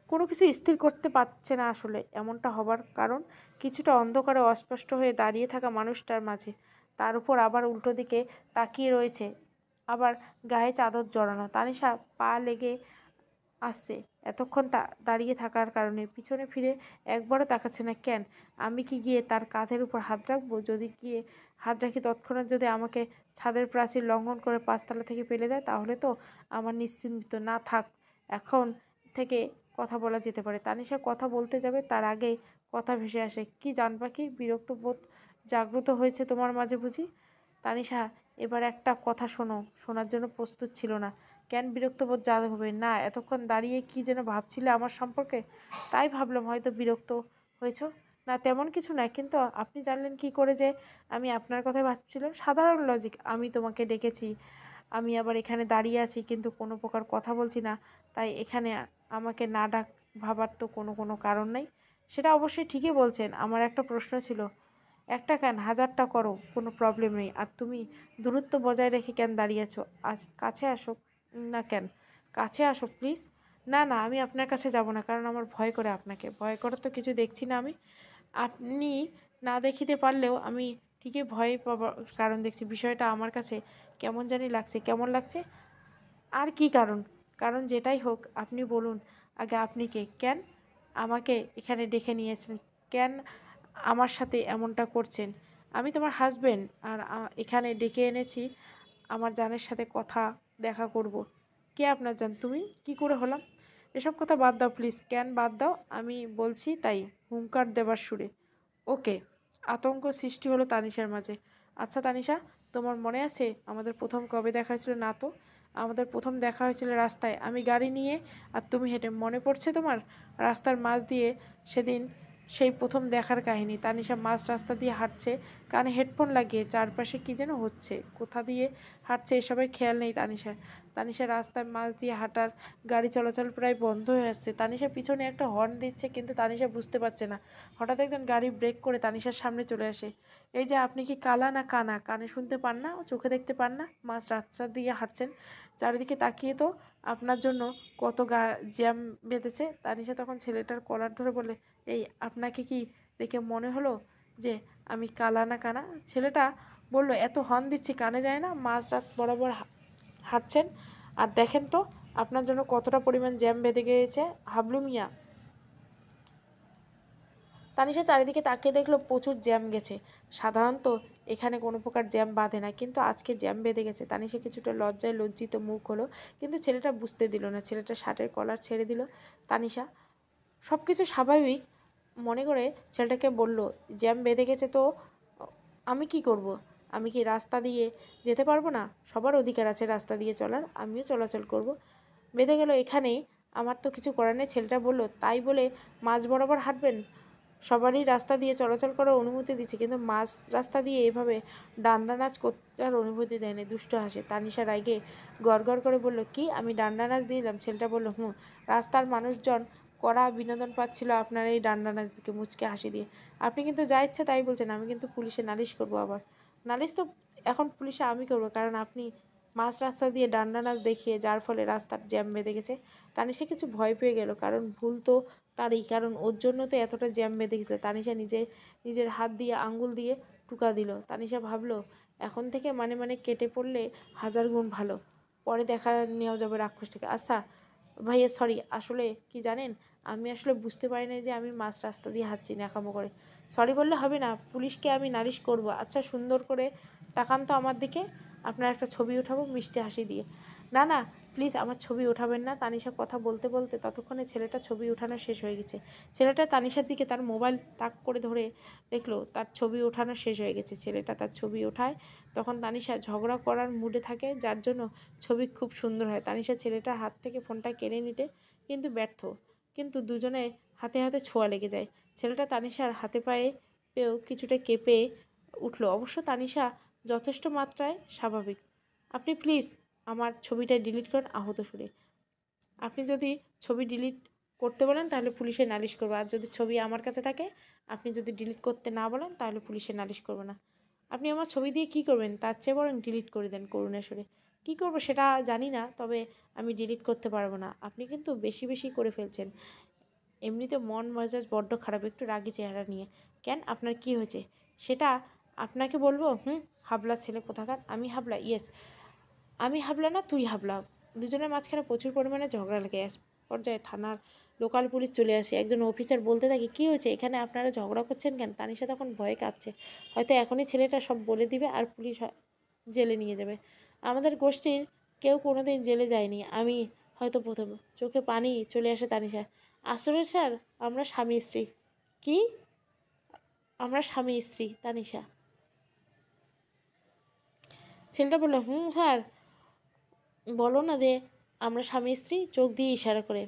কোনো কিছু স্থির করতে পারছে না আসলে। এমনটা হবার কারণ কিছুটা অন্ধকারে অস্পষ্ট হয়ে দাঁড়িয়ে থাকা মানুষটার মাঝে। তার উপর আবার উল্টো দিকে তাকিয়ে রয়েছে, আবার গায়ে চাদর জড়ানো। তানিশা পা লেগে আসছে এতক্ষণ দাঁড়িয়ে থাকার কারণে। পিছনে ফিরে একবারও তাকাচ্ছে না। কেন? আমি কি গিয়ে তার কাঁধের উপর হাত রাখবো? যদি গিয়ে হাত রাখি, তৎক্ষণাৎ যদি আমাকে ছাদের প্রাচীর লঙ্ঘন করে 5 তলা থেকে ফেলে দেয়, তাহলে তো আমার নিশ্চিন্ত। না থাক, এখন থেকে কথা বলা যেতে পারে। তানিশা কথা বলতে যাবে, তার আগেই কথা ভেসে আসে, কি জান পাখি, বিরক্ত বোধ জাগ্রত হয়েছে তোমার মাঝে বুঝি? তানিশা এবার একটা কথা শোনার জন্য প্রস্তুত ছিল না। কেন বিরক্ত বোধ জাগ হবে না? এতক্ষণ দাঁড়িয়ে কি যেন ভাবছিলে আমার সম্পর্কে, তাই ভাবলাম হয়তো বিরক্ত হয়েছ। না, তেমন কিছু নয়, কিন্তু আপনি জানলেন কি করে যে আমি আপনার কথাই ভাবছিলাম? সাধারণ লজিক। আমি তোমাকে ডেকেছি, আমি আবার এখানে দাঁড়িয়ে আছি, কিন্তু কোনো প্রকার কথা বলছি না, তাই এখানে আমাকে না ডাক ভাবার তো কোনো কারণ নেই। সেটা অবশ্যই ঠিকই বলছেন। আমার একটা প্রশ্ন ছিল। একটা কেন, 1000টা করো, কোনো প্রবলেম নেই। আর তুমি দূরত্ব বজায় রেখে কেন দাঁড়িয়ে আছো? কাছে আসো না কেন? কাছে আসো প্লিজ। না না, আমি আপনার কাছে যাব না, কারণ আমার ভয় করে। আপনাকে ভয় করার তো কিছু দেখছি না আমি। আপনি না দেখিতে পারলেও আমি ঠিকই ভয় পাবার কারণ দেখছি। বিষয়টা আমার কাছে কেমন জানি লাগছে। কেমন লাগছে? আর কি কারণ? কারণ যেটাই হোক আপনি বলুন আগে, আপনি কে? কেন আমাকে এখানে ডেকে নিয়েছেন? কেন আমার সাথে এমনটা করছেন? আমি তোমার হাজবেন্ড, আর এখানে ডেকে এনেছি আমার জানের সাথে কথা দেখা করব। কে আপনার জান? তুমি কি করে হলাম? এসব কথা বাদ দাও প্লিজ। কেন বাদ দাও, আমি বলছি তাই, হুঙ্কার দেবার সুরে। ওকে। আতঙ্ক সৃষ্টি হলো তানিশার মাঝে। আচ্ছা তানিশা, তোমার মনে আছে আমাদের প্রথম কবে দেখা হয়েছিল? না তো। আমাদের প্রথম দেখা হয়েছিল রাস্তায়, আমি গাড়ি নিয়ে আর তুমি হেঁটে। মনে পড়ছে তোমার? রাস্তার মাঝ দিয়ে সেদিন, সেই প্রথম দেখার কাহিনী। তানিশা মাঝ রাস্তা দিয়ে হাঁটছে, কানে হেডফোন লাগিয়ে। চারপাশে কী যেন হচ্ছে, কোথা দিয়ে হাঁটছে এসবের খেয়াল নেই তানিশার। তানিশা রাস্তার মাঝ দিয়ে হাঁটার, গাড়ি চলাচল প্রায় বন্ধ হয়ে আসছে। তানিশা পিছনে একটা হর্ন দিচ্ছে, কিন্তু তানিশা বুঝতে পারছে না। হঠাৎ একজন গাড়ি ব্রেক করে তানিশার সামনে চলে আসে। এই যে, আপনি কি কালা না কানা? কানে শুনতে পান না ও চোখে দেখতে পান না? মাঝ রাস্তা দিয়ে হাঁটছেন, চারিদিকে তাকিয়ে তো আপনার জন্য কত জ্যাম বেঁধেছে। তানিশা তখন ছেলেটার কলার ধরে বলে, এই আপনাকে কি দেখে মনে হলো যে আমি কালা না কানা? ছেলেটা বলল, এত হর্ন দিচ্ছি কানে যায় না? মাঝ রাত বরাবর হাঁটছেন আর দেখেন তো আপনার জন্য কতটা পরিমাণ জ্যাম বেঁধে গিয়েছে। হাবলু মিয়া। তানিশা চারিদিকে তাকিয়ে দেখলো প্রচুর জ্যাম গেছে। সাধারণত এখানে কোনো প্রকার জ্যাম বাঁধে না, কিন্তু আজকে জ্যাম বেঁধে গেছে। তানিশা কিছুটা লজ্জায় লজ্জিত মুখ হলো, কিন্তু ছেলেটা বুঝতে দিল না। ছেলেটা শার্টের কলার ছেড়ে দিল। তানিশা সব কিছু স্বাভাবিক মনে করে ছেলেটাকে বলল, জ্যাম বেঁধে গেছে তো আমি কি করব? আমি কি রাস্তা দিয়ে যেতে পারবো না? সবার অধিকার আছে রাস্তা দিয়ে চলার, আমিও চলাচল করব। বেঁধে গেল এখানেই, আমার তো কিছু করার নেই। ছেলেটা বলল, তাই বলে মাঝ বরাবর হাঁটবেন? সবারই রাস্তা দিয়ে চলাচল করার অনুমতি দিচ্ছে, কিন্তু মাঝ রাস্তা দিয়ে এভাবে ডান্ডা নাচ করার অনুমতি দেয়নি। দুষ্ট হাসে। তানিশা রাগে গড়গড় করে বলল, কি আমি ডান্ডা নাচ দিলাম? ছেলেটা বলল, রাস্তার মানুষজন কড়া বিনোদন পাচ্ছিল আপনার এই ডান্ডা নাচ দিকে। মুচকে হাসি দিয়ে, আপনি কিন্তু যা ইচ্ছে তাই বলছেন। আমি কিন্তু পুলিশে নালিশ করব। আবার নালিশ তো এখন পুলিশে আমি করব, কারণ আপনি মাঝ রাস্তা দিয়ে ডান্ডা নাচ দেখিয়ে, যার ফলে রাস্তার জ্যাম বেঁধে গেছে। তানিশা কিছু ভয় পেয়ে গেল, কারণ ভুল তো তারই, কারণ ওর জন্য তো এতটা জ্যাম বেঁধে গেছিলো। তানিশা নিজের হাত দিয়ে আঙ্গুল দিয়ে টুকা দিল। তানিশা ভাবলো, এখন থেকে মানে মানে কেটে পড়লে 1000 গুণ ভালো, পরে দেখা নেওয়া যাবে রাক্ষসটাকে। আচ্ছা ভাইয়া, সরি, আসলে কি জানেন, আমি আসলে বুঝতে পারি না যে আমি মাঝ রাস্তা দিয়ে হাঁটছি ন্যাকামো করে। সরি বললে হবে না, পুলিশকে আমি নালিশ করব। আচ্ছা সুন্দর করে তাকান তো আমার দিকে, আপনার একটা ছবি উঠাবো। মিষ্টি হাসি দিয়ে, না না প্লিজ আমার ছবি ওঠাবেন না। তানিশা কথা বলতে বলতে ততক্ষণে ছেলেটা ছবি ওঠানো শেষ হয়ে গেছে। ছেলেটা তানিশার দিকে তার মোবাইল তাক করে ধরে দেখলো তার ছবি ওঠানো শেষ হয়ে গেছে। ছেলেটা তার ছবি ওঠায়, তখন তানিশা ঝগড়া করার মুডে থাকে, যার জন্য ছবি খুব সুন্দর হয়। তানিশা ছেলেটার হাত থেকে ফোনটা কেড়ে নিতে কিন্তু ব্যর্থ, কিন্তু দুজনে হাতে হাতে ছোঁয়া লেগে যায়। ছেলেটা তানিশার হাতে পায়ে পেয়েও কিছুটা কেঁপে উঠল। অবশ্য তানিশা যথেষ্ট মাত্রায় স্বাভাবিক। আপনি প্লিজ আমার ছবিটা ডিলিট করেন। আহত সুরে, আপনি যদি ছবি ডিলিট করতে বলেন তাহলে পুলিশে নালিশ করবো, আর যদি ছবি আমার কাছে থাকে, আপনি যদি ডিলিট করতে না বলেন তাহলে পুলিশে নালিশ করবো না। আপনি আমার ছবি দিয়ে কি করবেন? তার চেয়ে বরং ডিলিট করে দেন করুণা সুরে। কী করবো সেটা জানি না, তবে আমি ডিলিট করতে পারবো না। আপনি কিন্তু বেশি বেশি করে ফেলছেন। এমনিতে মন মেজাজ বড্ড খারাপ, একটু রাগি চেহারা নিয়ে। কেন, আপনার কি হয়েছে সেটা আপনাকে বলবো? হাবলা ছেলে কোথাকার। আমি হাবলা? ইয়েস, আমি হাবলা না তুই হাবলা। দুজনের মাঝখানে প্রচুর পরিমাণে ঝগড়া লেগে আসে। পর্যায়ে থানার লোকাল পুলিশ চলে আসে। একজন অফিসার বলতে থাকে, কী হয়েছে এখানে, আপনারা ঝগড়া করছেন কেন? তানিশা তখন ভয়ে কাঁপছে। হয়তো এখনই ছেলেটা সব বলে দিবে আর পুলিশ জেলে নিয়ে যাবে। আমাদের গোষ্ঠীর কেউ কোনো দিন জেলে যায়নি, আমি হয়তো প্রথম। চোখে পানি চলে আসে তানিশা। আসলে স্যার, আমরা স্বামী স্ত্রী। কি? আমরা স্বামী স্ত্রী? তানিশা। ছেলেটা বলল, স্যার, বলো না যে আমরা স্বামী স্ত্রী। চোখ দিয়ে ইশারা করে,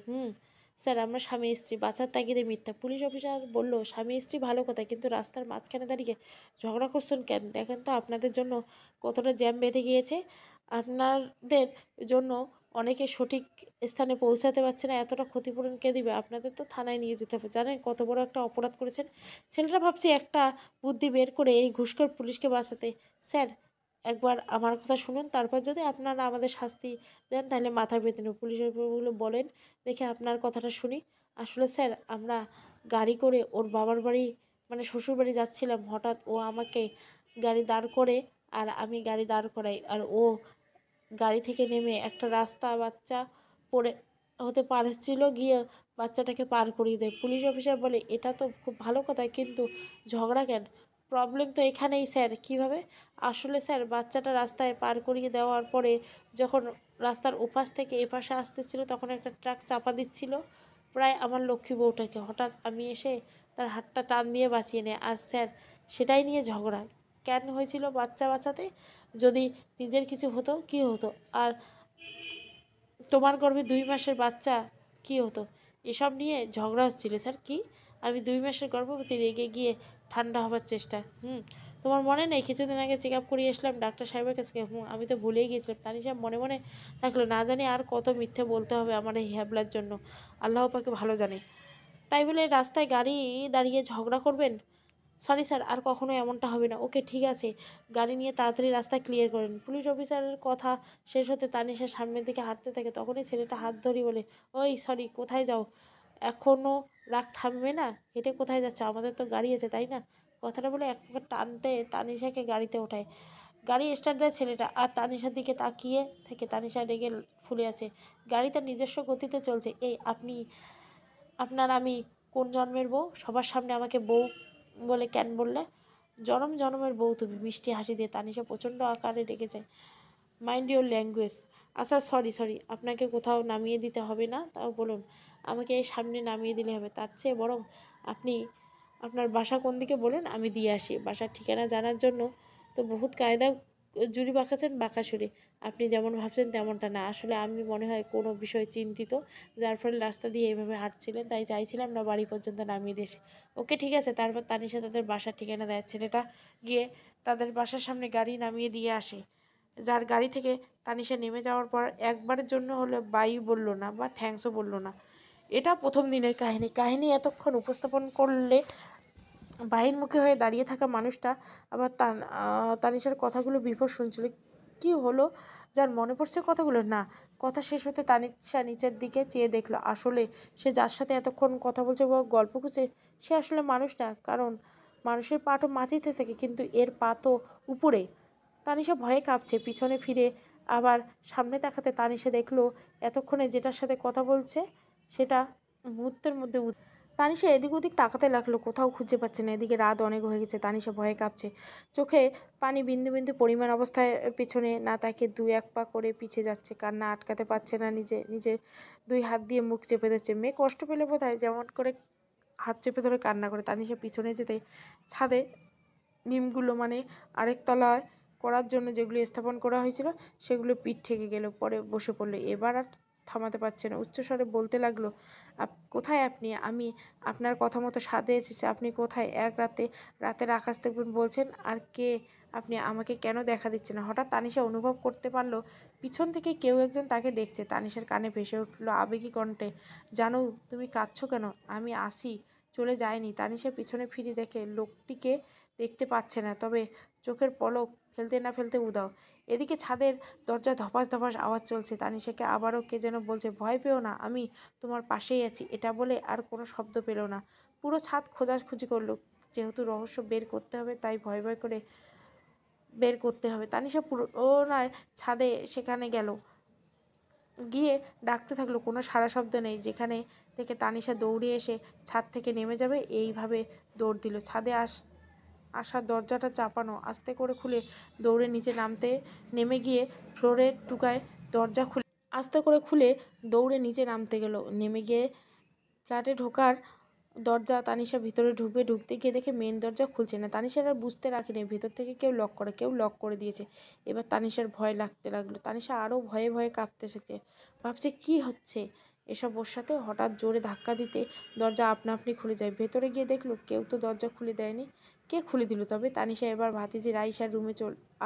স্যার আমরা স্বামী স্ত্রী। বাঁচার তাগিদে মিথ্যা। পুলিশ অফিসার বলল, স্বামী স্ত্রী ভালো কথা, কিন্তু রাস্তার মাঝখানে দাঁড়িয়ে ঝগড়া করছেন কেন? দেখেন তো আপনাদের জন্য কতটা জ্যাম বেঁধে গিয়েছে। আপনাদের জন্য অনেকে সঠিক স্থানে পৌঁছাতে পারছে না, এতটা ক্ষতিপূরণ কে দিবে? আপনাদের তো থানায় নিয়ে যেতে হবে। জানেন কত বড় একটা অপরাধ করেছেন? ছেলেটা ভাবছে একটা বুদ্ধি বের করে এই ঘুষখোর পুলিশকে বাঁচাতে। স্যার, একবার আমার কথা শুনুন, তারপর যদি আপনারা আমাদের শাস্তি দেন তাহলে মাথায় পেতে নেব। পুলিশের উপরগুলো বলেন, দেখে আপনার কথাটা শুনি। আসলে স্যার, আমরা গাড়ি করে ওর বাবার বাড়ি মানে শ্বশুরবাড়ি যাচ্ছিলাম, হঠাৎ ও আমাকে গাড়ি দাঁড় করে আর আমি গাড়ি দাঁড় করাই, আর ও গাড়ি থেকে নেমে একটা রাস্তা বাচ্চা পড়ে হতে পার হচ্ছিল, গিয়ে বাচ্চাটাকে পার করিয়ে দেয়। পুলিশ অফিসার বলে এটা তো খুব ভালো কথা, কিন্তু ঝগড়া কেন? প্রবলেম তো এখানেই স্যার। কিভাবে? আসলে স্যার, বাচ্চাটা রাস্তায় পার করিয়ে দেওয়ার পরে যখন রাস্তার ওপাশ থেকে এপাশে আসতেছিল তখন একটা ট্রাক চাপা দিচ্ছিল প্রায় আমার লক্ষ্মী বউটাকে। হঠাৎ আমি এসে তার হাতটা টান দিয়ে বাঁচিয়ে নেয়। আর স্যার, সেটাই নিয়ে ঝগড়া। কেন হয়েছিল বাচ্চা বাঁচাতে? যদি নিজের কিছু হতো কী হতো? আর তোমার গর্ভে 2 মাসের বাচ্চা কী হতো? এসব নিয়ে ঝগড়া হচ্ছিল স্যার। কি? আমি 2 মাসের গর্ভবতী? রেগে গিয়ে ঠান্ডা হবার চেষ্টা। তোমার মনে নেই কিছুদিন আগে চেক আপ করিয়ে এসলাম ডাক্তার সাহেবের কাছে? আমি তো ভুলেই গিয়েছিলাম। তানিশা মনে মনে থাকলো, না জানি আর কত মিথ্যে বলতে হবে আমার এই হ্যাবলার জন্য, আল্লাহ পাকে ভালো জানে। তাই বলে রাস্তায় গাড়ি দাঁড়িয়ে ঝগড়া করবেন? সরি স্যার, আর কখনো এমনটা হবে না। ওকে ঠিক আছে, গাড়ি নিয়ে তাড়াতাড়ি রাস্তা ক্লিয়ার করেন। পুলিশ অফিসারের কথা শেষ হতে তানিশা সামনের দিকে হাঁটতে থাকে। তখনই ছেলেটা হাত ধরি বলে, ওই সরি, কোথায় যাও? এখনও রাগ থামবে না? হেঁটে কোথায় যাচ্ছ? আমাদের তো গাড়ি আছে, তাই না? কথাটা বলে এক প্রকার টানতে তানিশাকে গাড়িতে ওঠায়। গাড়ি স্টার্ট দেয় ছেলেটা, আর তানিশার দিকে তাকিয়ে থেকে। তানিশা রেগে ফুলে আছে। গাড়ি তার নিজস্ব গতিতে চলছে। এই আপনার আমি কোন জন্মের বউ? সবার সামনে আমাকে বউ বলে কেন বললে? জনম জনমের বউ তুমি। মিষ্টি হাসি দিয়ে তানিশা প্রচণ্ড আকারে রেগে যায়। Mind your language. আচ্ছা সরি সরি, আপনাকে কোথাও নামিয়ে দিতে হবে না, তাও বলুন। আমাকে এই সামনে নামিয়ে দিলে হবে। তার চেয়ে বরং আপনি আপনার বাসা কোন দিকে বলুন, আমি দিয়ে আসি। বাসার ঠিকানা জানার জন্য তো বহুত কায়দা জুড়ি বাঁকাছেন বাঁকাছুরি। আপনি যেমন ভাবছেন তেমনটা না। আসলে আমি মনে হয় কোনো বিষয়ে চিন্তিত, যার ফলে রাস্তা দিয়ে এইভাবে হাঁটছিলেন, তাই চাইছিলাম না বাড়ি পর্যন্ত নামিয়ে দিয়েছে। ওকে ঠিক আছে। তারপর তানিশা তাদের বাসার ঠিকানা দেয়। ছেলেটা গিয়ে তাদের বাসার সামনে গাড়ি নামিয়ে দিয়ে আসে। যার গাড়ি থেকে তানিশা নেমে যাওয়ার পর একবারের জন্য হলে বাই বলল না বা থ্যাঙ্কসও বলল না। এটা প্রথম দিনের কাহিনী এতক্ষণ উপস্থাপন করলে বাহিরমুখী হয়ে দাঁড়িয়ে থাকা মানুষটা আবার তানিশার কথাগুলো বিভোর শুনছিল। কি হলো? যার মনে পড়ছে কথাগুলো? না। কথা শেষ হতে তানিশা নিচের দিকে চেয়ে দেখলো, আসলে সে যার সাথে এতক্ষণ কথা বলছে বা গল্প করছে সে আসলে মানুষ না। কারণ মানুষের পা তো মাটিতে থাকে, কিন্তু এর পা তো উপরে। তানিশা ভয়ে কাঁপছে। পিছনে ফিরে আবার সামনে তাকাতে তানিশা দেখলো এতক্ষণে যেটার সাথে কথা বলছে সেটা মুহূর্তের মধ্যে তানিশা এদিক ওদিক তাকাতে লাগলো, কোথাও খুঁজে পাচ্ছে না। এদিকে রাত অনেক হয়ে গেছে। তানিশা ভয়ে কাঁপছে। চোখে পানি বিন্দু বিন্দু পরিমাণ অবস্থায় পিছনে না তাকে 2-1 পা করে পিছিয়ে যাচ্ছে। কান্না আটকাতে পারছে না। নিজের 2 হাত দিয়ে মুখ চেপে ধরছে। মেয়ে কষ্ট পেলে বোধহয় যেমন করে হাত চেপে ধরে কান্না করে। তানিশা পিছনে যেতে ছাদে নিমগুলো মানে আরেক তলায় করার জন্য যেগুলো স্থাপন করা হয়েছিল সেগুলো পিঠ ঠেকে গেল। পরে বসে পড়লো। এবার আর থামাতে পারছে না। উচ্চস্বরে বলতে লাগলো, কোথায় আপনি? আমি আপনার কথা মতো সাথে এসেছি। আপনি কোথায়? রাতের আকাশ দেখবেন বলছেন। আর কে আপনি? আমাকে কেন দেখা দিচ্ছে না? হঠাৎ তানিশা অনুভব করতে পারলো পিছন থেকে কেউ একজন তাকে দেখছে। তানিশার কানে ভেসে উঠল আবেগী কণ্ঠে, জানো তুমি কাঁদছো কেন? আমি আসি, চলে যায়নি। তানিশা পিছনে ফিরে দেখে লোকটিকে দেখতে পাচ্ছে না, তবে চোখের পলক ফেলতে না ফেলতে উধাও। এদিকে ছাদের দরজা ধপাস ধপাস আওয়াজ চলছে। তানিশাকে আবারও কে যেন বলছে, ভয় পেও না, আমি তোমার পাশেই আছি। এটা বলে আর কোনো শব্দ পেল না। পুরো ছাদ খোঁজাখুঁজি করলো। যেহেতু রহস্য বের করতে হবে তাই ভয় ভয় করে বের করতে হবে। তানিশা পুরোনায় ছাদে সেখানে গেল, গিয়ে ডাকতে থাকলো। কোনো সাড়া শব্দ নেই। যেখানে থেকে তানিশা দৌড়ে এসে ছাদ থেকে নেমে যাবে এইভাবে দৌড় দিল। ছাদে আসার দরজাটা চাপানো। আস্তে করে খুলে দৌড়ে নিচে নেমে গিয়ে ফ্লোরের টুকায় দরজা খুলে আস্তে করে খুলে দৌড়ে নিচে নামতে গেল। নেমে গিয়ে ফ্ল্যাটে ঢোকার দরজা তানিশা ভিতরে ঢুকতে গিয়ে দেখে মেন দরজা খুলছে না। তানিশার আর বুঝতে রাখেনি ভেতর থেকে কেউ লক করে দিয়েছে। এবার তানিশার ভয় লাগতে লাগলো। তানিশা আরও ভয়ে ভয়ে কাঁপতে থাকে। ভাবছে কি হচ্ছে এসব ওর সাথে। হঠাৎ জোরে ধাক্কা দিতে দরজা আপনা আপনি খুলে যায়। ভেতরে গিয়ে দেখলো কেউ তো দরজা খুলে দেয়নি। কে খুলে দিল তবে? তানিশা এবার ভাতিজি রাইসার রুমে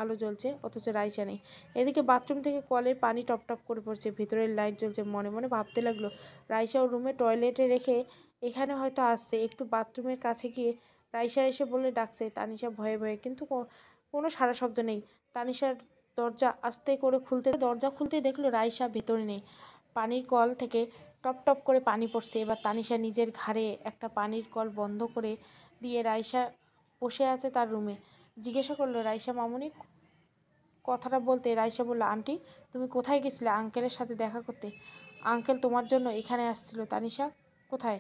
আলো জ্বলছে, অথচ রাইসা নেই। এদিকে বাথরুম থেকে কলের পানি টপ টপ করে পড়ছে। ভেতরের লাইট জ্বলছে। মনে মনে ভাবতে লাগলো, রাইসা ওর রুমে টয়লেটে রেখে এখানে হয়তো আসছে। একটু বাথরুমের কাছে গিয়ে রাইসা এসে বলে ডাকছে। তানিশা ভয়ে ভয়ে, কিন্তু কোনো সাড়া শব্দ নেই। তানিশার দরজা খুলতে দেখলো রাইসা ভেতরে নেই। পানির কল থেকে টপ টপ করে পানি পড়ছে। এবার তানিশা নিজের ঘাড়ে একটা পানির কল বন্ধ করে দিয়ে রাইসা বসে আছে তার রুমে। জিজ্ঞাসা করলো, রাইসা মামুনি? কথাটা বলতে রাইসা বলল, আন্টি তুমি কোথায় গেছিলে আঙ্কেলের সাথে দেখা করতে? আঙ্কেল তোমার জন্য এখানে আসছিল। তানিশা, কোথায়?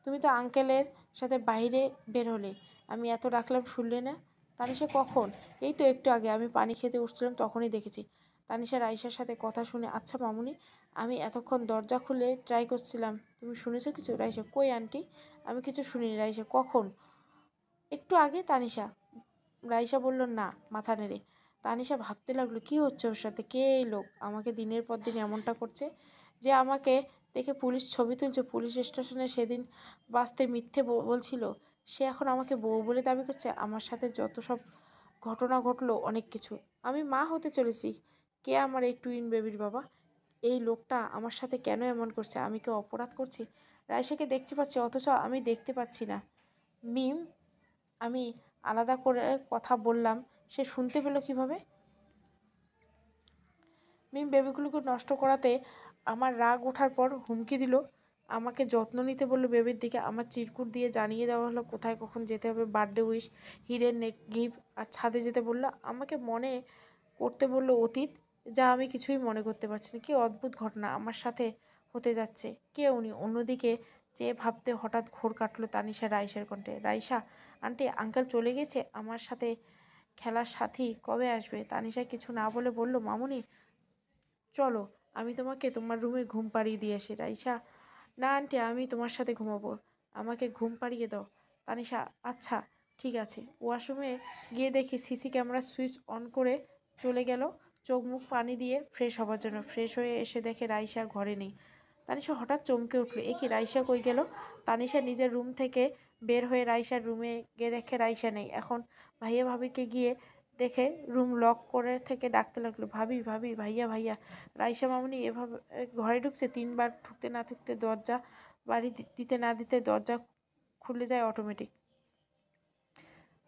তুমি তো আঙ্কেলের সাথে বাইরে বের হলে, আমি এত ডাকলাম শুনলে না? তানিশা, কখন? এই তো একটু আগে, আমি পানি খেতে উঠছিলাম তখনই দেখেছি। তানিশা রাইসার সাথে কথা শুনে, আচ্ছা মামুনি, আমি এতক্ষণ দরজা খুলে ট্রাই করছিলাম, তুমি শুনেছো কিছু? রাইসা, কই আন্টি, আমি কিছু শুনিনি। রাইসা, কখন? একটু আগে। তানিশা। রাইসা বলল, না, মাথা নেড়ে। তানিশা ভাবতে লাগলো, কি হচ্ছে ওর সাথে? কে এই লোক আমাকে দিনের পর দিন এমনটা করছে? যে আমাকে দেখে পুলিশ ছবি তুলছে, পুলিশ স্টেশনে সেদিন বাসতে মিথ্যে বলছিল, সে এখন আমাকে বউ বলে দাবি করছে। আমার সাথে যত সব ঘটনা ঘটলো, অনেক কিছু। আমি মা হতে চলেছি। কে আমার এই টুইন বেবির বাবা? এই লোকটা আমার সাথে কেন এমন করছে? আমি কি অপরাধ করছি? রাইসাকে দেখতে পাচ্ছি, অথচ আমি দেখতে পাচ্ছি না। মিম, আমি আলাদা করে কথা বললাম, সে শুনতে পেল কিভাবে? মিম বেবিগুলোকে নষ্ট করাতে আমার রাগ ওঠার পর হুমকি দিল, আমাকে যত্ন নিতে বললো বেবির দিকে। আমার চিরকুট দিয়ে জানিয়ে দেওয়া হলো কোথায় কখন যেতে হবে, বার্থডে উইশ, হিরের নেক গিফট, আর ছাদে যেতে বললো। আমাকে মনে করতে বললো অতীত, যা আমি কিছুই মনে করতে পারছি না। কি অদ্ভুত ঘটনা আমার সাথে হতে যাচ্ছে। কে উনি? অন্যদিকে চেয়ে ভাবতে হঠাৎ ঘোর কাটলো তানিশা রাইসার কণ্ঠে, রাইসা আন্টি, আঙ্কেল চলে গেছে, আমার সাথে খেলার সাথী কবে আসবে? তানিশা কিছু না বলে বলল, মামুনি চলো, আমি তোমাকে তোমার রুমে ঘুম পাড়িয়ে দিয়ে আসি। রাইসা, না আন্টি, আমি তোমার সাথে ঘুমাবো, আমাকে ঘুম পাড়িয়ে দাও। তানিশা, আচ্ছা ঠিক আছে। ওয়াশরুমে গিয়ে দেখি সিসি ক্যামেরার সুইচ অন করে চলে গেল চোখ মুখ পানি দিয়ে ফ্রেশ হবার জন্য। ফ্রেশ হয়ে এসে দেখে রাইসা ঘরে নেই। তানিশা হঠাৎ চমকে উঠলো, এ কি, রাইসা কই গেল? তানিশা নিজের রুম থেকে বের হয়ে রাইসার রুমে গিয়ে দেখে রাইসা নেই। এখন ভাইয়া ভাবিকে গিয়ে দেখে রুম লক করে থেকে ডাকতে লাগলো, ভাবি ভাবি, ভাইয়া ভাইয়া। রাইসা মামুনি এভাবে ঘরে ঢুকছে। তিনবার ঢুকতে না ঢুকতে দরজা বাড়ি দিতে না দিতে দরজা খুলে যায় অটোমেটিক।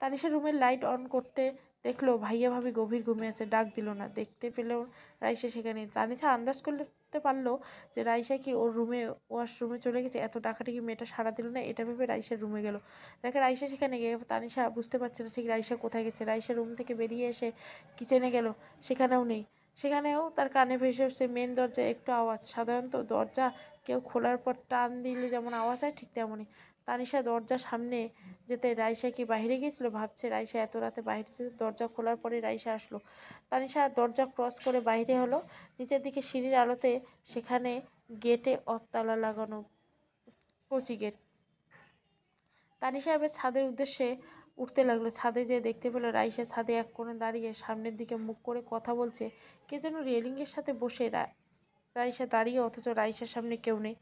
তানিশা রুমের লাইট অন করতে দেখলো ভাইয়া ভাবি গভীর ঘুমে আছে। ডাক দিল না, দেখতে পেলেও রাইসা সেখানে। তানিশা আন্দাজ করতে পারলো যে রাইসা কি ওর রুমে, ওয়াশরুমে চলে গেছে। এত ডাকাডাকি মেয়েটা সাড়া দিল না, এটা ভেবে রাইসার রুমে গেল। দেখে রাইসা সেখানে গিয়ে। তানিশা বুঝতে পারছে না ঠিক রাইসা কোথায় গেছে। রাইসা রুম থেকে বেরিয়ে এসে কিচেনে গেল, সেখানেও নেই। সেখানেও তার কানে ভেসে উঠছে মেন দরজায় একটু আওয়াজ। সাধারণত দরজা কেউ খোলার পর টান দিলে যেমন আওয়াজ হয়, ঠিক তেমনই। তানিশা দরজার সামনে যেতে, রাইসা কি বাইরে গিয়েছিল ভাবছে। রাইসা এত রাতে বাইরে যেতে, দরজা খোলার পরে রাইসা আসলো। তানিশা দরজা ক্রস করে বাইরে হলো নিচের দিকে সিঁড়ির আলোতে। সেখানে গেটে অফ তালা লাগানো, কচি গেট। তানিশা এবার ছাদের উদ্দেশ্যে উঠতে লাগলো। ছাদে যেয়ে দেখতে পেলো রাইসা ছাদে এক কোণে দাঁড়িয়ে সামনের দিকে মুখ করে কথা বলছে। কে যেন রেলিংয়ের সাথে বসে। রাইসা দাঁড়িয়ে, অথচ রাইসার সামনে কেউ নেই।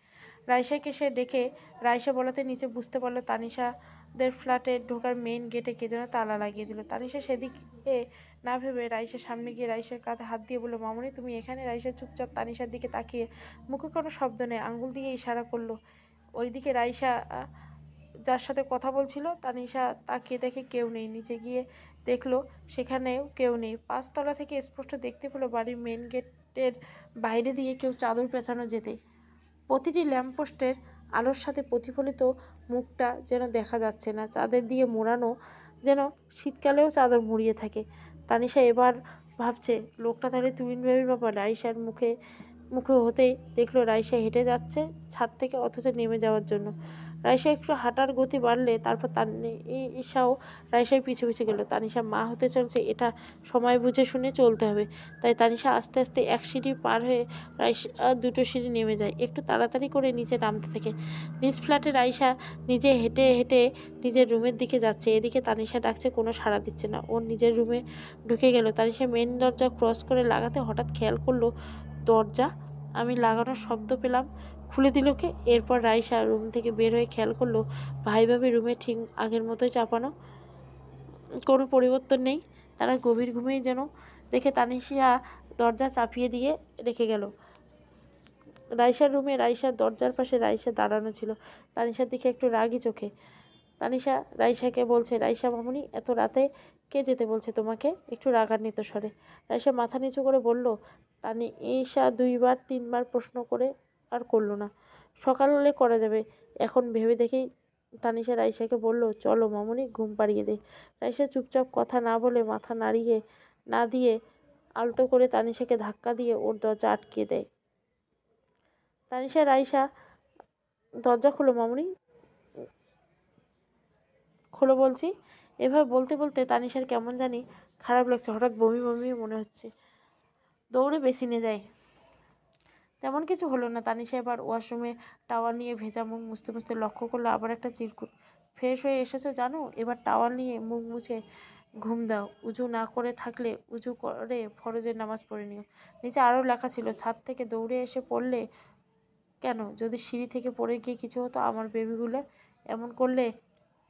রাইসাকে সে ডেকে রাইসা বলাতে নিচে বুঝতে পারলো তানিশাদের ফ্ল্যাটে ঢোকার মেইন গেটে কে যেন তালা লাগিয়ে দিল। তানিশা সেদিকে না ভেবে রাইসার সামনে গিয়ে রাইসার কাঁধে হাত দিয়ে বলল, মামুনি তুমি এখানে? রাইসা চুপচাপ তানিশার দিকে তাকিয়ে, মুখে কোনো শব্দ নেই, আঙ্গুল দিয়ে ইশারা করলো ওইদিকে। রাইসা যার সাথে কথা বলছিল, তানিশা তাকিয়ে দেখে কেউ নেই। নিচে গিয়ে দেখলো সেখানেও কেউ নেই। 5 তলা থেকে স্পষ্ট দেখতে পেলো বাড়ির মেন গেটের বাইরে দিয়ে কেউ চাদর পেঁচানো যেতে। প্রতিটি ল্যাম্পপোস্টের আলোর সাথে প্রতিফলিত মুখটা যেন দেখা যাচ্ছে না। চাদর দিয়ে মোড়ানো, যেন শীতকালেও চাদর মুড়িয়ে থাকে। তানিশা এবার ভাবছে, লোকটা তাহলে তুমিন বেবির বাবা। রাইসার মুখে মুখে হতেই দেখলো রাইসা হেঁটে যাচ্ছে ছাদ থেকে, অথচ নেমে যাওয়ার জন্য। রাইসা একটু হাঁটার গতি বাড়লে তারপর তানিশাও রাইসার পিছু পিছু গেল। তানিশা মা হতে চলছে, এটা সময় বুঝে শুনে চলতে হবে। তাই তানিশা আস্তে আস্তে এক সিঁড়ি পার হয়ে রাইসা 2টো সিঁড়ি নেমে যায়। একটু তাড়াতাড়ি করে নিচে নামতে থাকে। নিজ ফ্ল্যাটে রাইসা নিজে হেঁটে হেঁটে নিজের রুমের দিকে যাচ্ছে। এদিকে তানিশা ডাকছে, কোনো সাড়া দিচ্ছে না। ওর নিজের রুমে ঢুকে গেল। তানিশা মেন দরজা ক্রস করে লাগাতে হঠাৎ খেয়াল করলো দরজা আমি লাগানোর শব্দ পেলাম। খুলে দিল কে? এরপর রাইসা রুম থেকে বের হয়ে খেয়াল করলো ভাই ভাবি রুমে ঠিক আগের মতোই চাপানো, কোনো পরিবর্তন নেই। তারা গভীর ঘুমেই যেন। দেখে তানিশা দরজা চাপিয়ে দিয়ে রেখে গেল। রাইসার রুমে রাইসার দরজার পাশে রাইসা দাঁড়ানো ছিল, তানিশার দিকে একটু রাগি চোখে। তানিশা রাইসাকে বলছে, রাইসা মামুনি এত রাতে কে যেতে বলছে তোমাকে? একটু রাগান্বিত স্বরে। রাইসা মাথা নিচু করে বলল। তানিশা 2বার 3বার প্রশ্ন করে আর করলো না। সকালে করা যাবে, এখন ভেবে দেখি তানিশা রাইসাকে বলল, চলো মামুনি, ঘুম পাড়িয়ে দে। রাইসা চুপচাপ কথা না বলে মাথা নাড়িয়ে না দিয়ে আলতো করে তানিশাকে ধাক্কা দিয়ে ওর দরজা আটকে দেয়। তানিশা, রাইসা, দরজা খোলো মামুনি, খোলো বলছি। এভাবে বলতে বলতে তানিশার কেমন জানি খারাপ লাগছে, হঠাৎ বমি বমি মনে হচ্ছে। দৌড়ে বেসিনে যায়। তেমন কিছু হলো না। তানিশা এবার ওয়াশরুমে টাওয়াল নিয়ে ভেজা মুখ মুছতে মুছতে লক্ষ্য করলো আবার একটা চিরকুট। ফ্রেশ হয়ে এসেছো জানো, এবার টাওয়াল নিয়ে মুখ মুছে ঘুম দাও। উজু না করে থাকলে উজু করে ফরজের নামাজ পড়ে নিও। নিচে আরও লেখা ছিল, ছাদ থেকে দৌড়ে এসে পড়লে কেন, যদি সিঁড়ি থেকে পড়ে গিয়ে কিছু হতো আমার বেবিগুলো, এমন করলে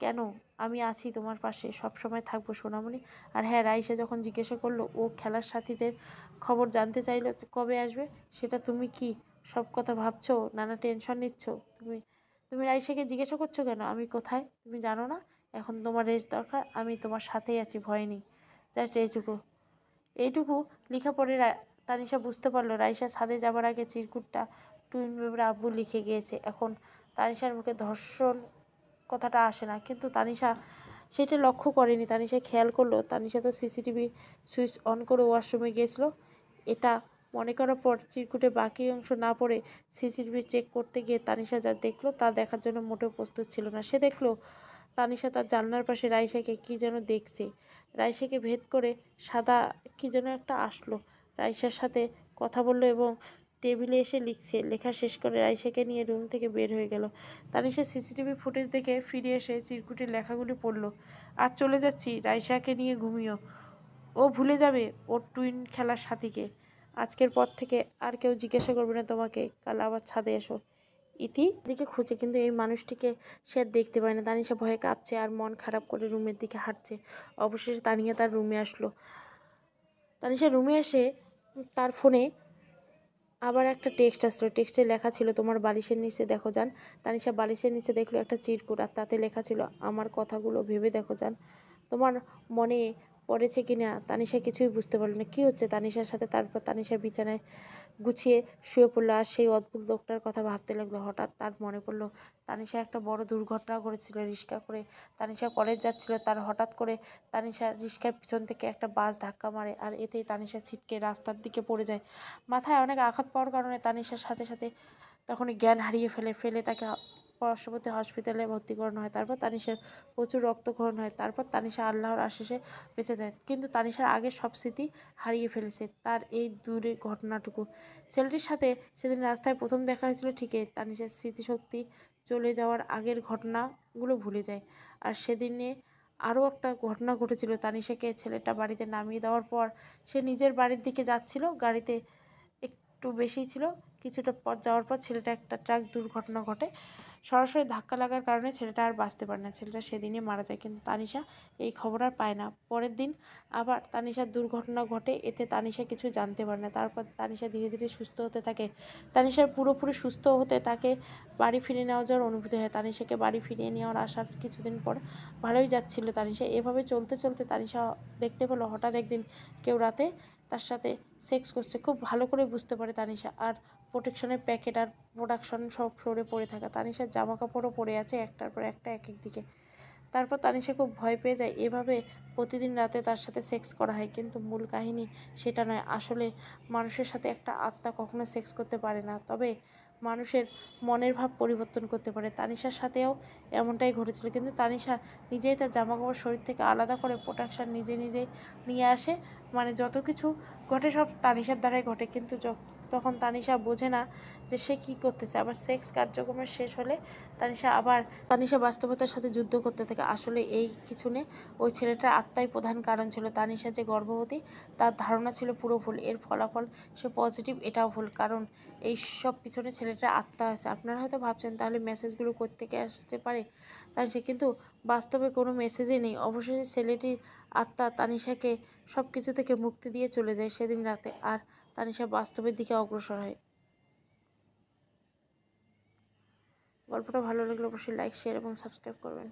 কেন, আমি আছি তোমার পাশে, সব সময় থাকবো সোনামণি। আর হ্যাঁ, রাইসা যখন জিজ্ঞাসা করলো ও খেলার সাথীদের খবর জানতে চাইলো কবে আসবে, সেটা তুমি কি সব কথা ভাবছো, নানা টেনশন নিচ্ছ? তুমি তুমি রাইসাকে জিজ্ঞাসা করছো কেন আমি কোথায়, তুমি জানো না? এখন তোমার রেস্ট দরকার, আমি তোমার সাথেই আছি, ভয় নেই। জাস্ট এইটুকু এইটুকু লেখা পড়ে তানিশা বুঝতে পারলো রাইসা ছাদে যাবার আগে চিরকুটটা টুইন বেবির আব্বু লিখে গিয়েছে। এখন তানিশার মুখে ধর্ষণ কথাটা আসে না, কিন্তু তানিশা সেটা লক্ষ্য করেনি। তানিশা খেয়াল করলো তানিশা তো সিসিটিভি সুইচ অন করে ওয়াশরুমে গিয়েছিল। এটা মনে করার পর চিরকুটে বাকি অংশ না পড়ে সিসিটিভি চেক করতে গিয়ে তানিশা যা দেখলো তা দেখার জন্য মোটেও প্রস্তুত ছিল না। সে দেখলো তানিশা তার জানলার পাশে রাইসাকে কি যেন দেখছে। রাইসাকে ভেদ করে সাদা কি যেন একটা আসলো, রাইসার সাথে কথা বললো এবং টেবিলে এসে লিখছে। লেখা শেষ করে রাইসাকে নিয়ে রুম থেকে বের হয়ে গেল। তানিশা সিসিটিভি ফুটেজ দেখে ফিরে এসে চিরকুটের লেখাগুলি পড়ল। আজ চলে যাচ্ছি, রাইসাকে নিয়ে ঘুমিও, ও ভুলে যাবে ওর টুইন খেলার সাথীকে। আজকের পর থেকে আর কেউ জিজ্ঞাসা করবে না তোমাকে, কাল আবার ছাদে এসো। ইতি দিকে খুঁজে কিন্তু এই মানুষটিকে সে আর দেখতে পায় না। তানিশা ভয়ে কাঁপছে আর মন খারাপ করে রুমের দিকে হাঁটছে। অবশেষে তানিয়া তার রুমে আসলো। তানিশা রুমে এসে তার ফোনে আবার একটা টেক্সট আসলো। টেক্সটে লেখা ছিল, তোমার বালিশের নিচে দেখো যান। তানিশা বালিশের নিচে দেখলো একটা চিরকুট, আর তাতে লেখা ছিল, আমার কথাগুলো ভেবে দেখো যান, তোমার মনে পড়েছে কি না। তানিশা কিছুই বুঝতে পারলো না কী হচ্ছে তানিশার সাথে। তারপর তানিশা বিছানায় গুছিয়ে শুয়ে পড়লো আর সেই অদ্ভুত লোকটার কথা ভাবতে লাগলো। হঠাৎ তার মনে পড়লো তানিশা একটা বড় দুর্ঘটনা করেছিল রিক্সা করে। তানিশা কলেজ যাচ্ছিল, তার হঠাৎ করে তানিশার রিক্সার পিছন থেকে একটা বাস ধাক্কা মারে আর এতেই তানিশা ছিটকে রাস্তার দিকে পড়ে যায়। মাথায় অনেক আঘাত পাওয়ার কারণে তানিশার সাথে সাথে তখনই জ্ঞান হারিয়ে ফেলে তাকে পার্শ্ববর্তী হসপিটালে ভর্তি করানো হয়। তারপর তানিশার প্রচুর রক্তক্ষরণ হয়। তারপর তানিশা আল্লাহর আশিসে বেঁচে যায়, কিন্তু তানিশার আগের সব স্মৃতি হারিয়ে ফেলেছে তার এই দূরের ঘটনাটুকু। ছেলেটির সাথে সেদিন রাস্তায় প্রথম দেখা হয়েছিল ঠিকই, তানিশার স্মৃতিশক্তি চলে যাওয়ার আগের ঘটনাগুলো ভুলে যায়। আর সেদিনে আরও একটা ঘটনা ঘটেছিল। তানিশাকে ছেলেটা বাড়িতে নামিয়ে দেওয়ার পর সে নিজের বাড়ির দিকে যাচ্ছিল, গাড়িতে একটু বেশি ছিল। কিছুটা পর যাওয়ার পর ছেলেটা একটা ট্রাক দুর্ঘটনা ঘটে। সরাসরি ধাক্কা লাগার কারণে ছেলেটা আর বাঁচতে পারে না, ছেলেটা সেদিনই মারা যায়। কিন্তু তানিশা এই খবর আর পায় না। পরের দিন আবার তানিশার দুর্ঘটনা ঘটে, এতে তানিশা কিছু জানতে পারে না। তারপর তানিশা ধীরে ধীরে সুস্থ হতে থাকে। তানিশার পুরোপুরি সুস্থ হতে তাকে বাড়ি ফিরে নেওয়া যাওয়ার অনুভূতি হয়। তানিশাকে বাড়ি ফিরিয়ে নেওয়ার আসার কিছুদিন পর ভালোই যাচ্ছিল তানিশা। এভাবে চলতে চলতে তানিশা দেখতে পেলো হঠাৎ একদিন কেউ রাতে তার সাথে সেক্স করছে। খুব ভালো করে বুঝতে পারে তানিশা। আর প্রোটেকশনের প্যাকেট আর প্রোডাকশন সব ফ্লোরে পড়ে থাকা। তানিশার জামা কাপড়ও পড়ে আছে একটার পর একটা এক এক দিকে। তারপর তানিশা খুব ভয় পেয়ে যায়। এভাবে প্রতিদিন রাতে তার সাথে সেক্স করা হয়, কিন্তু মূল কাহিনী সেটা নয়। আসলে মানুষের সাথে একটা আত্মা কখনো সেক্স করতে পারে না, তবে মানুষের মনের ভাব পরিবর্তন করতে পারে। তানিশার সাথেও এমনটাই ঘটেছিল, কিন্তু তানিশা নিজেই তার জামাকাপড় শরীর থেকে আলাদা করে প্রোটেকশন নিজেই নিয়ে আসে। মানে যত কিছু ঘটে সব তানিশার দ্বারাই ঘটে, কিন্তু তখন তানিশা বোঝে না যে সে কী করতেছে। আবার সেক্স কার্যক্রমের শেষ হলে তানিশা বাস্তবতার সাথে যুদ্ধ করতে থাকে। আসলে এই কিছু নেই, ওই ছেলেটার আত্মাই প্রধান কারণ ছিল। তানিশা যে গর্ভবতী তার ধারণা ছিল পুরো ভুল, এর ফলাফল সে পজিটিভ, এটাও ভুল, কারণ এই সব পিছনে ছেলেটার আত্মা আছে। আপনারা হয়তো ভাবছেন তাহলে মেসেজগুলো কোত্থেকে আসতে পারে তানিশা, কিন্তু বাস্তবে কোনো মেসেজই নেই। অবশেষে ছেলেটির আত্মা তানিশাকে সব কিছু থেকে মুক্তি দিয়ে চলে যায় সেদিন রাতে, আর তানিশা বাস্তবের দিকে অগ্রসর হয়। গল্পটা ভালো লাগলে অবশ্যই লাইক, শেয়ার এবং সাবস্ক্রাইব করবেন।